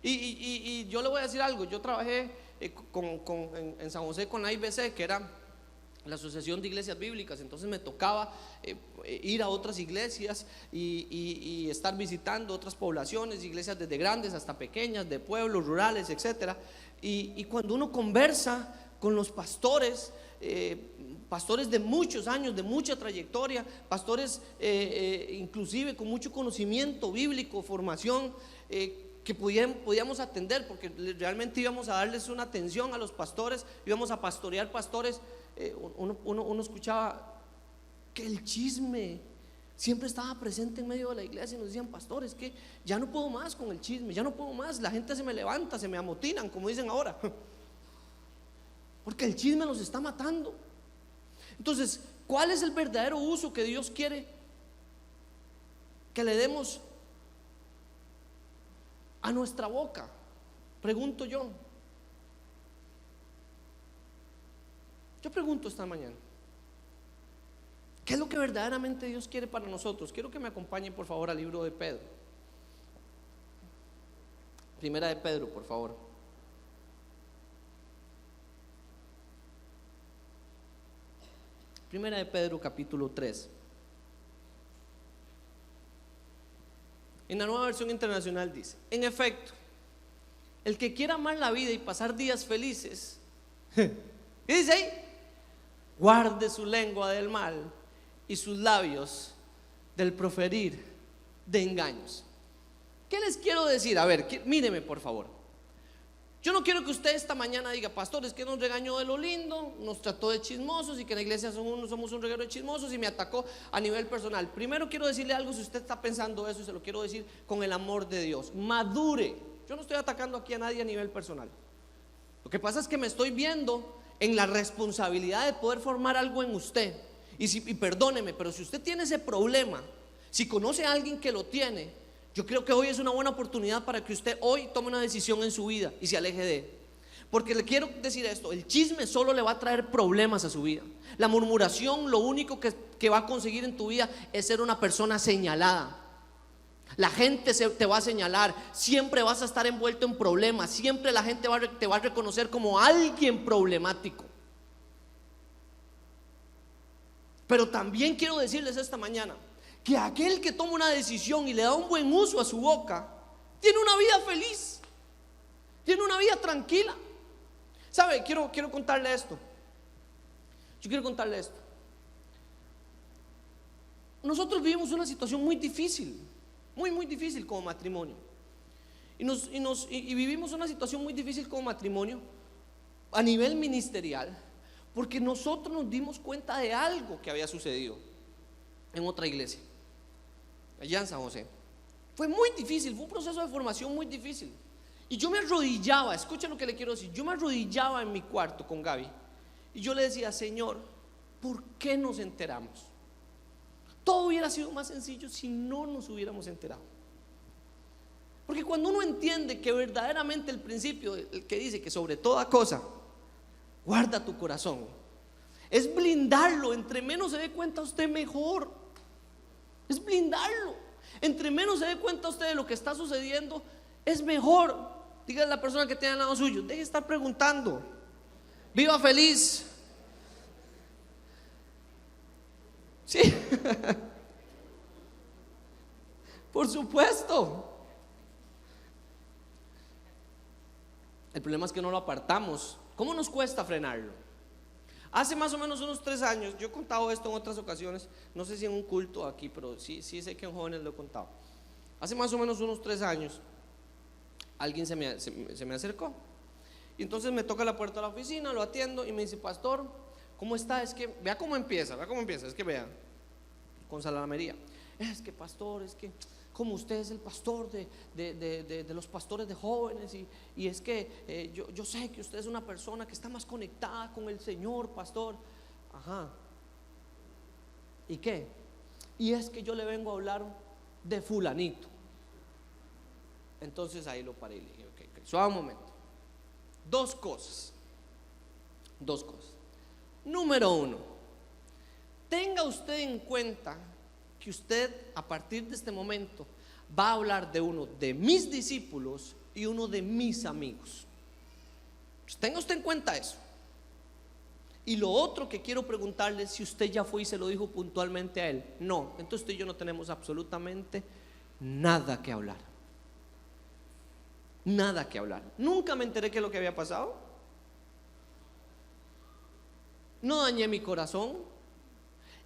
Y yo le voy a decir algo. Yo trabajé en San José con la IBC, que era la Asociación de Iglesias Bíblicas. Entonces me tocaba ir a otras iglesias y estar visitando otras poblaciones, iglesias desde grandes hasta pequeñas, de pueblos rurales, etcétera. Y cuando uno conversa con los pastores, pastores de muchos años, de mucha trayectoria, pastores inclusive con mucho conocimiento bíblico, formación, que podíamos atender, porque realmente íbamos a darles una atención a los pastores, íbamos a pastorear pastores. Uno escuchaba que el chisme siempre estaba presente en medio de la iglesia, y nos decían: pastores, que ya no puedo más con el chisme, ya no puedo más, la gente se me levanta, se me amotinan, como dicen ahora, porque el chisme los está matando. Entonces, ¿cuál es el verdadero uso que Dios quiere que le demos a nuestra boca? Pregunto yo. Yo pregunto esta mañana, ¿qué es lo que verdaderamente Dios quiere para nosotros? Quiero que me acompañen, por favor, al libro de Pedro. Primera de Pedro, por favor. Primera de Pedro, capítulo 3. En la Nueva Versión Internacional dice: en efecto, el que quiera amar la vida y pasar días felices, ¿qué dice ahí? Guarde su lengua del mal y sus labios del proferir de engaños. ¿Qué les quiero decir? A ver, míreme por favor. Yo no quiero que usted esta mañana diga: pastor, es que nos regañó de lo lindo, nos trató de chismosos, y que en la iglesia somos un reguero de chismosos, y me atacó a nivel personal. Primero quiero decirle algo, si usted está pensando eso, y se lo quiero decir con el amor de Dios: madure. Yo no estoy atacando aquí a nadie a nivel personal. Lo que pasa es que me estoy viendo en la responsabilidad de poder formar algo en usted. Y perdóneme, pero si usted tiene ese problema, si conoce a alguien que lo tiene, yo creo que hoy es una buena oportunidad para que usted hoy tome una decisión en su vida y se aleje de él. Porque le quiero decir esto: el chisme solo le va a traer problemas a su vida. La murmuración, lo único que va a conseguir en tu vida es ser una persona señalada. La gente te va a señalar, siempre vas a estar envuelto en problemas, siempre la gente te va a reconocer como alguien problemático. Pero también quiero decirles esta mañana que aquel que toma una decisión y le da un buen uso a su boca, tiene una vida feliz, tiene una vida tranquila. ¿Sabe? Quiero contarle esto. Yo quiero contarle esto. Nosotros vivimos una situación muy difícil, muy difícil como matrimonio. Y vivimos una situación muy difícil como matrimonio a nivel ministerial, porque nosotros nos dimos cuenta de algo que había sucedido en otra iglesia, allá en San José. Fue muy difícil, fue un proceso de formación muy difícil. Y yo me arrodillaba, escuchen lo que le quiero decir, yo me arrodillaba en mi cuarto con Gaby y yo le decía: Señor, ¿por qué nos enteramos? Todo hubiera sido más sencillo si no nos hubiéramos enterado. Porque cuando uno entiende que verdaderamente el principio, el que dice que sobre toda cosa guarda tu corazón, es blindarlo. Entre menos se dé cuenta usted, mejor. Es blindarlo. Entre menos se dé cuenta usted de lo que está sucediendo, es mejor. Dígale a la persona que tiene al lado suyo: deje de estar preguntando, viva feliz. Sí. Por supuesto. El problema es que no lo apartamos. ¿Cómo nos cuesta frenarlo? Hace más o menos unos 3 años, yo he contado esto en otras ocasiones, no sé si en un culto aquí, pero sí sé que en jóvenes lo he contado. Hace más o menos unos 3 años, alguien se me acercó. Y entonces me toca la puerta de la oficina, lo atiendo y me dice: pastor, ¿cómo está? Es que vea cómo empieza, es que vea, con salamería. Es que pastor, es que como usted es el pastor de los pastores de jóvenes, y es que yo sé que usted es una persona que está más conectada con el Señor, pastor. Ajá. ¿Y qué? Y es que yo le vengo a hablar de fulanito. Entonces ahí lo paré y le dije: ok, suave un momento. Dos cosas. Número 1, tenga usted en cuenta que usted a partir de este momento va a hablar de uno de mis discípulos y uno de mis amigos. Pues tenga usted en cuenta eso. Y lo otro que quiero preguntarle: si usted ya fue y se lo dijo puntualmente a él. No, entonces usted y yo no tenemos absolutamente nada que hablar. Nada que hablar. Nunca me enteré qué es lo que había pasado. No dañé mi corazón.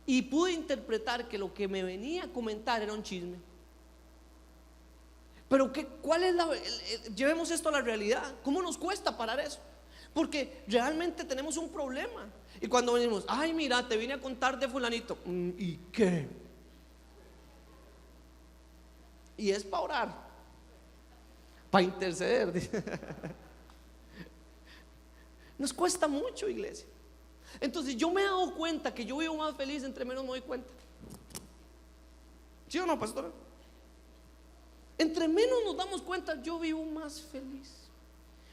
Y pude interpretar que lo que me venía a comentar era un chisme. Pero ¿cuál es llevemos esto a la realidad? ¿Cómo nos cuesta parar eso? Porque realmente tenemos un problema. Y cuando venimos: ay, mira, te vine a contar de fulanito. ¿Y qué? Y es para orar, para interceder. Nos cuesta mucho, iglesia. Entonces yo me he dado cuenta que yo vivo más feliz entre menos me doy cuenta. ¿Sí o no, pastora? Entre menos nos damos cuenta, yo vivo más feliz.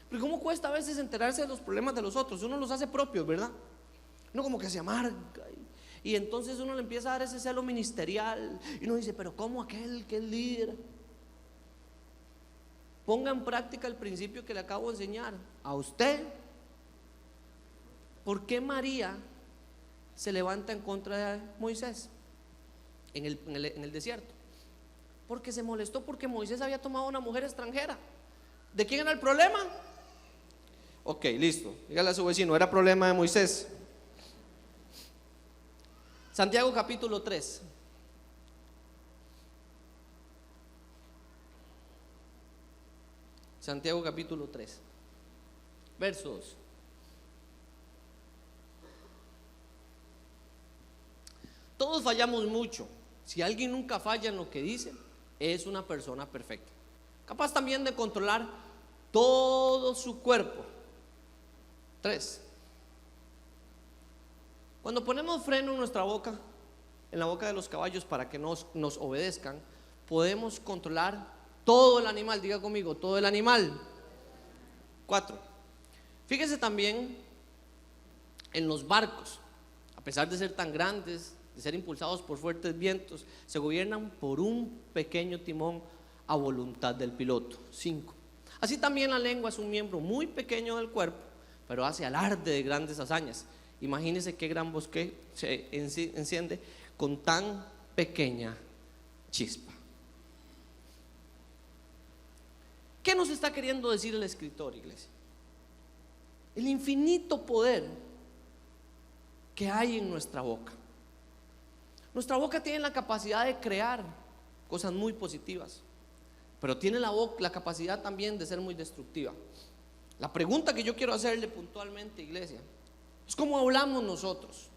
Porque cómo cuesta a veces enterarse de los problemas de los otros. Uno los hace propios, ¿verdad? Uno como que se amarga y entonces uno le empieza a dar ese celo ministerial y uno dice: pero ¿cómo aquel que es líder? Ponga en práctica el principio que le acabo de enseñar a usted. ¿Por qué María se levanta en contra de Moisés en el desierto? Porque se molestó porque Moisés había tomado a una mujer extranjera. ¿De quién era el problema? Ok, listo. Dígale a su vecino: era problema de Moisés. Santiago capítulo 3. Santiago capítulo 3, verso 2. Todos fallamos mucho. Si alguien nunca falla en lo que dice, es una persona perfecta, capaz también de controlar todo su cuerpo. 3. Cuando ponemos freno en nuestra boca, en la boca de los caballos, para que nos obedezcan, podemos controlar todo el animal. Diga conmigo: todo el animal. 4. Fíjese también en los barcos. A pesar de ser tan grandes, de ser impulsados por fuertes vientos, se gobiernan por un pequeño timón a voluntad del piloto. 5. Así también la lengua es un miembro muy pequeño del cuerpo, pero hace alarde de grandes hazañas. Imagínense qué gran bosque se enciende con tan pequeña chispa. ¿Qué nos está queriendo decir el escritor, iglesia? El infinito poder que hay en nuestra boca. Nuestra boca tiene la capacidad de crear cosas muy positivas, pero tiene la capacidad también de ser muy destructiva. La pregunta que yo quiero hacerle puntualmente, iglesia, es cómo hablamos nosotros,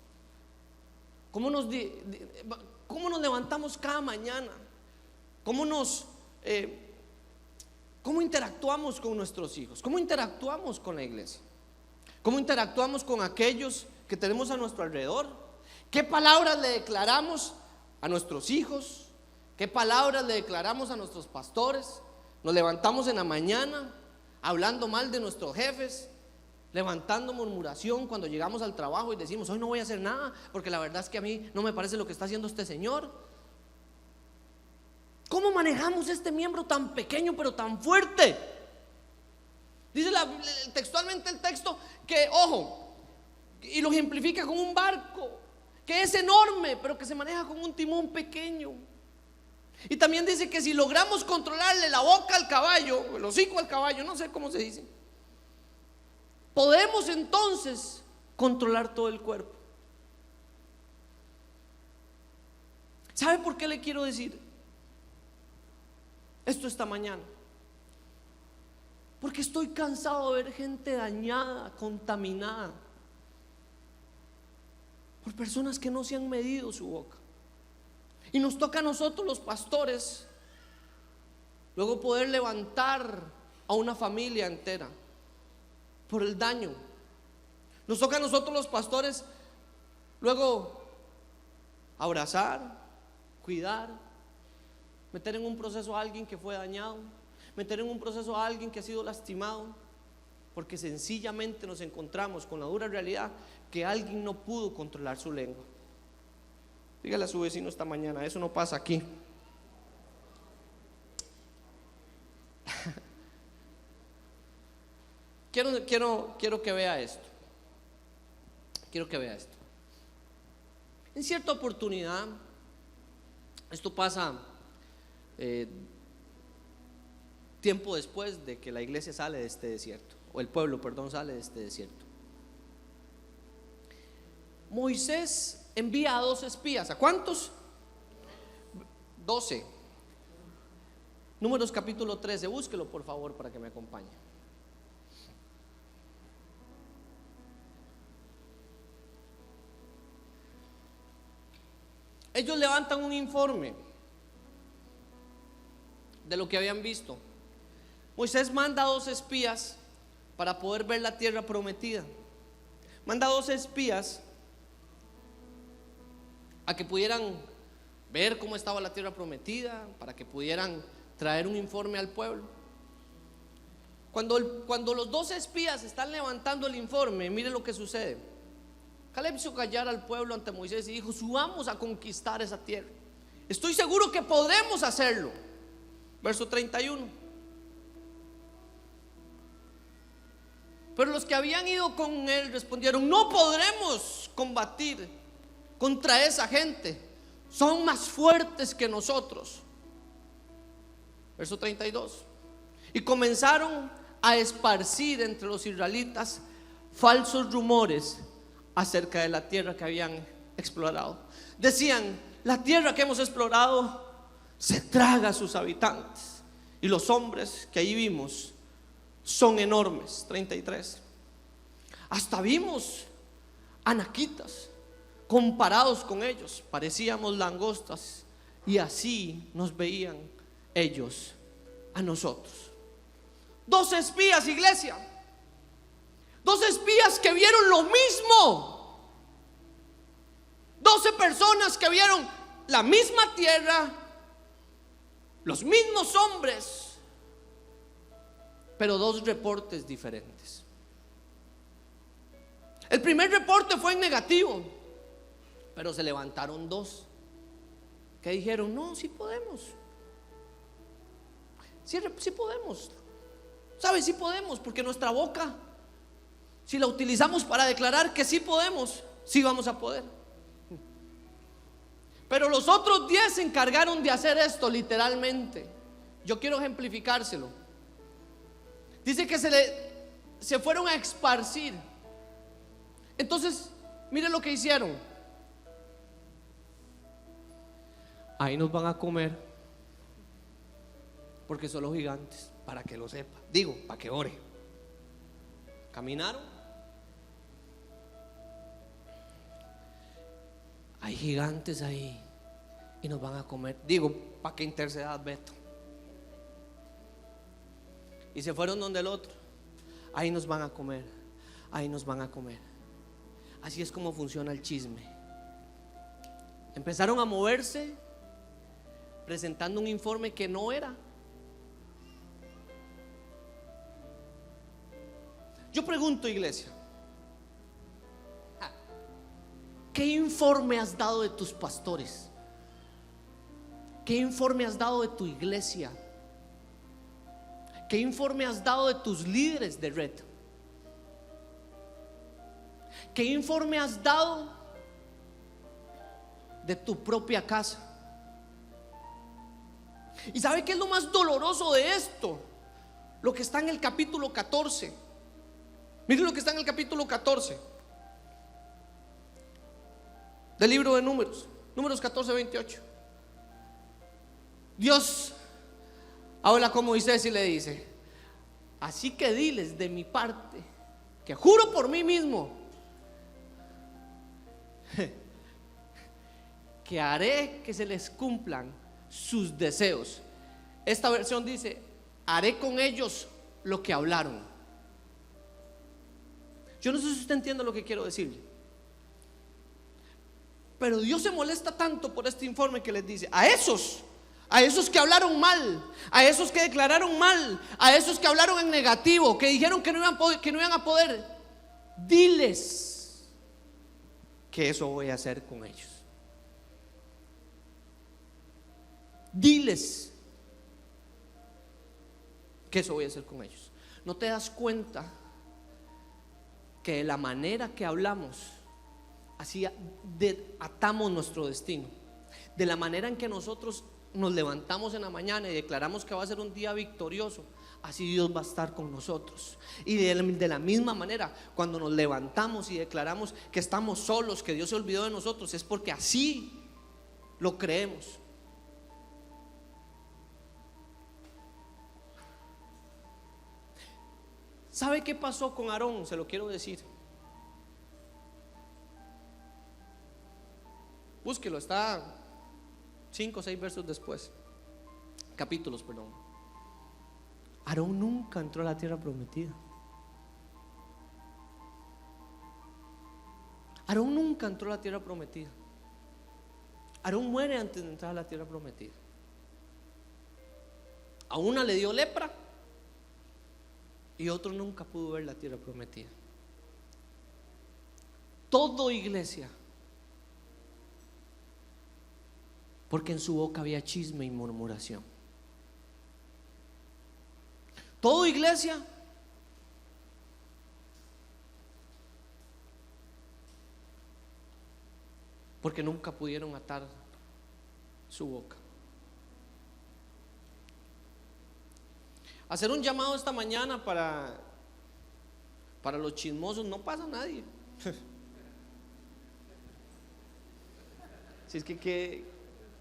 cómo nos levantamos cada mañana, cómo interactuamos con nuestros hijos, cómo interactuamos con la iglesia, cómo interactuamos con aquellos que tenemos a nuestro alrededor, qué palabras le declaramos a nuestros hijos, qué palabras le declaramos a nuestros pastores. Nos levantamos en la mañana hablando mal de nuestros jefes, levantando murmuración cuando llegamos al trabajo y decimos: hoy no voy a hacer nada porque la verdad es que a mí no me parece lo que está haciendo este señor. ¿Cómo manejamos este miembro tan pequeño pero tan fuerte? Dice textualmente el texto que, ojo, y lo ejemplifica con un barco que es enorme pero que se maneja con un timón pequeño. Y también dice que si logramos controlarle la boca al caballo, el hocico al caballo, no sé cómo se dice, podemos entonces controlar todo el cuerpo. ¿Sabe por qué le quiero decir esto esta mañana? Porque estoy cansado de ver gente dañada, contaminada por personas que no se han medido su boca. Y nos toca a nosotros los pastores luego poder levantar a una familia entera por el daño. Nos toca a nosotros los pastores luego abrazar, cuidar, meter en un proceso a alguien que fue dañado, meter en un proceso a alguien que ha sido lastimado, porque sencillamente nos encontramos con la dura realidad que alguien no pudo controlar su lengua. Dígale a su vecino esta mañana: eso no pasa aquí. Quiero que vea esto. Quiero que vea esto. En cierta oportunidad, esto pasa tiempo después de que la iglesia sale de este desierto, o el pueblo, perdón, sale de este desierto. Moisés envía a 2 espías. ¿A cuántos? 12. Números capítulo 13. Búsquelo por favor para que me acompañe. Ellos levantan un informe de lo que habían visto. Moisés manda a 2 espías para poder ver la tierra prometida. Manda a 2 espías a que pudieran ver cómo estaba la tierra prometida, para que pudieran traer un informe al pueblo. Cuando los 2 espías están levantando el informe, mire lo que sucede. Caleb hizo callar al pueblo ante Moisés y dijo: subamos a conquistar esa tierra. Estoy seguro que podremos hacerlo. Verso 31. Pero los que habían ido con él respondieron: no podremos combatir contra esa gente, son más fuertes que nosotros. Verso 32. Y comenzaron a esparcir entre los israelitas falsos rumores acerca de la tierra que habían explorado. Decían: la tierra que hemos explorado se traga a sus habitantes, y los hombres que allí vimos son enormes. 33. Hasta vimos anaquitas, comparados con ellos parecíamos langostas, y así nos veían ellos a nosotros. 2 espías, iglesia, 2 espías que vieron lo mismo. 12 personas que vieron la misma tierra, los mismos hombres, pero 2 reportes diferentes. El primer reporte fue en negativo, Pero se levantaron dos que dijeron: no, sí podemos. Sí podemos. ¿Sabes? Sí podemos, porque nuestra boca, si la utilizamos para declarar que sí podemos, sí vamos a poder. Pero los otros 10 se encargaron de hacer esto literalmente. Yo quiero ejemplificárselo. Dice que se fueron a esparcir. Entonces, miren lo que hicieron. Ahí nos van a comer, porque son los gigantes, para que lo sepa. Digo, para que ore. Caminaron. Hay gigantes ahí y nos van a comer. Digo, para que intercedas, Beto. Y se fueron donde el otro. Ahí nos van a comer. Ahí nos van a comer. Así es como funciona el chisme. Empezaron a moverse presentando un informe que no era. Yo pregunto, iglesia, ¿qué informe has dado de tus pastores? ¿Qué informe has dado de tu iglesia? ¿Qué informe has dado de tus líderes de red? ¿Qué informe has dado de tu propia casa? ¿Y sabe qué es lo más doloroso de esto? Lo que está en el capítulo 14. Miren lo que está en el capítulo 14 del libro de Números, Números 14, 28. Dios habla con Moisés y le dice: así que diles de mi parte, que juro por mí mismo, que haré que se les cumplan sus deseos. Esta versión dice: haré con ellos lo que hablaron. Yo no sé si usted entiende lo que quiero decirle, pero Dios se molesta tanto por este informe que les dice: a esos que hablaron mal, a esos que declararon mal, a esos que hablaron en negativo, que dijeron que no iban a poder, diles que eso voy a hacer con ellos. Diles que eso voy a hacer con ellos. ¿No te das cuenta que de la manera que hablamos, así atamos nuestro destino? De la manera en que nosotros nos levantamos en la mañana y declaramos que va a ser un día victorioso, así Dios va a estar con nosotros. Y de la misma manera, cuando nos levantamos y declaramos que estamos solos, que Dios se olvidó de nosotros, es porque así lo creemos. ¿Sabe qué pasó con Aarón? Se lo quiero decir. Búsquelo, está 5 o 6 versos después, capítulos, perdón. Aarón nunca entró a la tierra prometida. Aarón nunca entró a la tierra prometida. Aarón muere antes de entrar a la tierra prometida. A una le dio lepra y otro nunca pudo ver la tierra prometida. Todo, iglesia, porque en su boca había chisme y murmuración. Todo, iglesia, porque nunca pudieron atar su boca. Hacer un llamado esta mañana para los chismosos: no pasa nadie. Si es que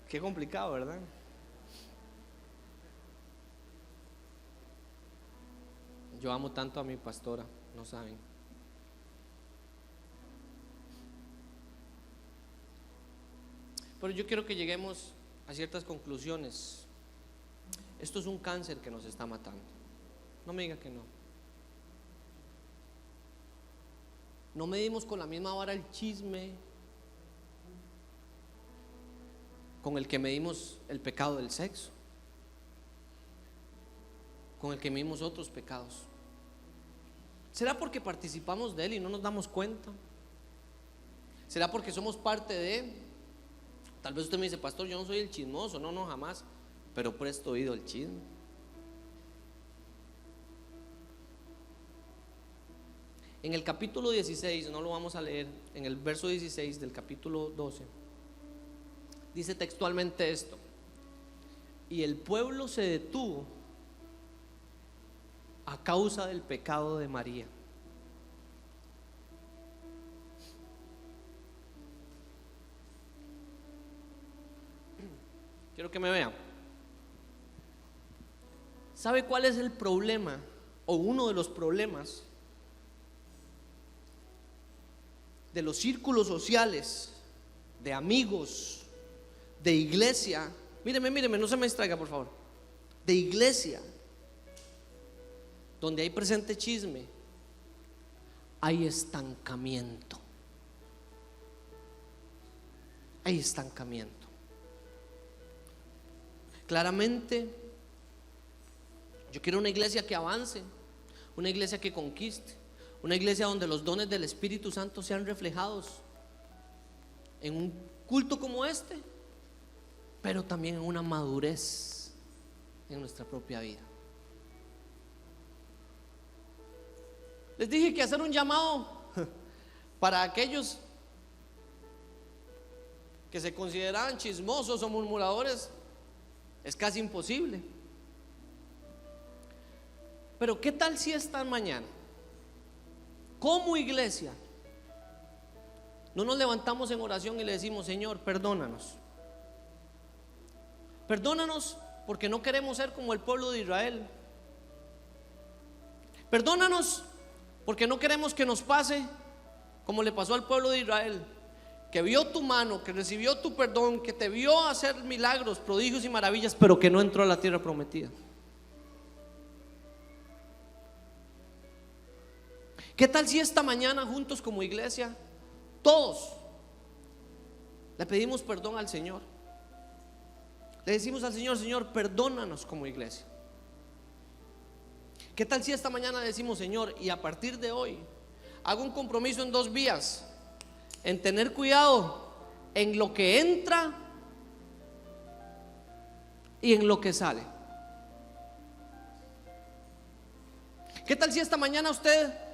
qué complicado, ¿verdad? Yo amo tanto a mi pastora, no saben. Pero yo quiero que lleguemos a ciertas conclusiones. Esto es un cáncer que nos está matando. No me diga que no. No medimos con la misma vara el chisme con el que medimos el pecado del sexo, con el que medimos otros pecados. ¿Será porque participamos de él y no nos damos cuenta? ¿Será porque somos parte de? Tal vez usted me dice, pastor, yo no soy el chismoso. No, no, jamás. Pero presto oído al chisme. En el capítulo 16, no lo vamos a leer, en el verso 16 del capítulo 12, dice textualmente esto: y el pueblo se detuvo a causa del pecado de María. Quiero que me vean. ¿Sabe cuál es el problema, o uno de los problemas de los círculos sociales, de amigos, de iglesia? Míreme, no se me distraiga, por favor. De iglesia, donde hay presente chisme, hay estancamiento. Hay estancamiento. Claramente, yo quiero una iglesia que avance, una iglesia que conquiste, una iglesia donde los dones del Espíritu Santo sean reflejados en un culto como este, pero también en una madurez en nuestra propia vida. Les dije que hacer un llamado para aquellos que se consideraban chismosos o murmuradores es casi imposible. Pero ¿qué tal si esta mañana, como iglesia, no nos levantamos en oración y le decimos: Señor, perdónanos? Perdónanos porque no queremos ser como el pueblo de Israel. Perdónanos porque no queremos que nos pase como le pasó al pueblo de Israel, que vio tu mano, que recibió tu perdón, que te vio hacer milagros, prodigios y maravillas, pero que no entró a la tierra prometida. ¿Qué tal si esta mañana juntos como iglesia, todos le pedimos perdón al Señor? Le decimos al Señor: Señor, perdónanos como iglesia. ¿Qué tal si esta mañana decimos: Señor, y a partir de hoy hago un compromiso en 2 vías, en tener cuidado en lo que entra y en lo que sale? ¿Qué tal si esta mañana usted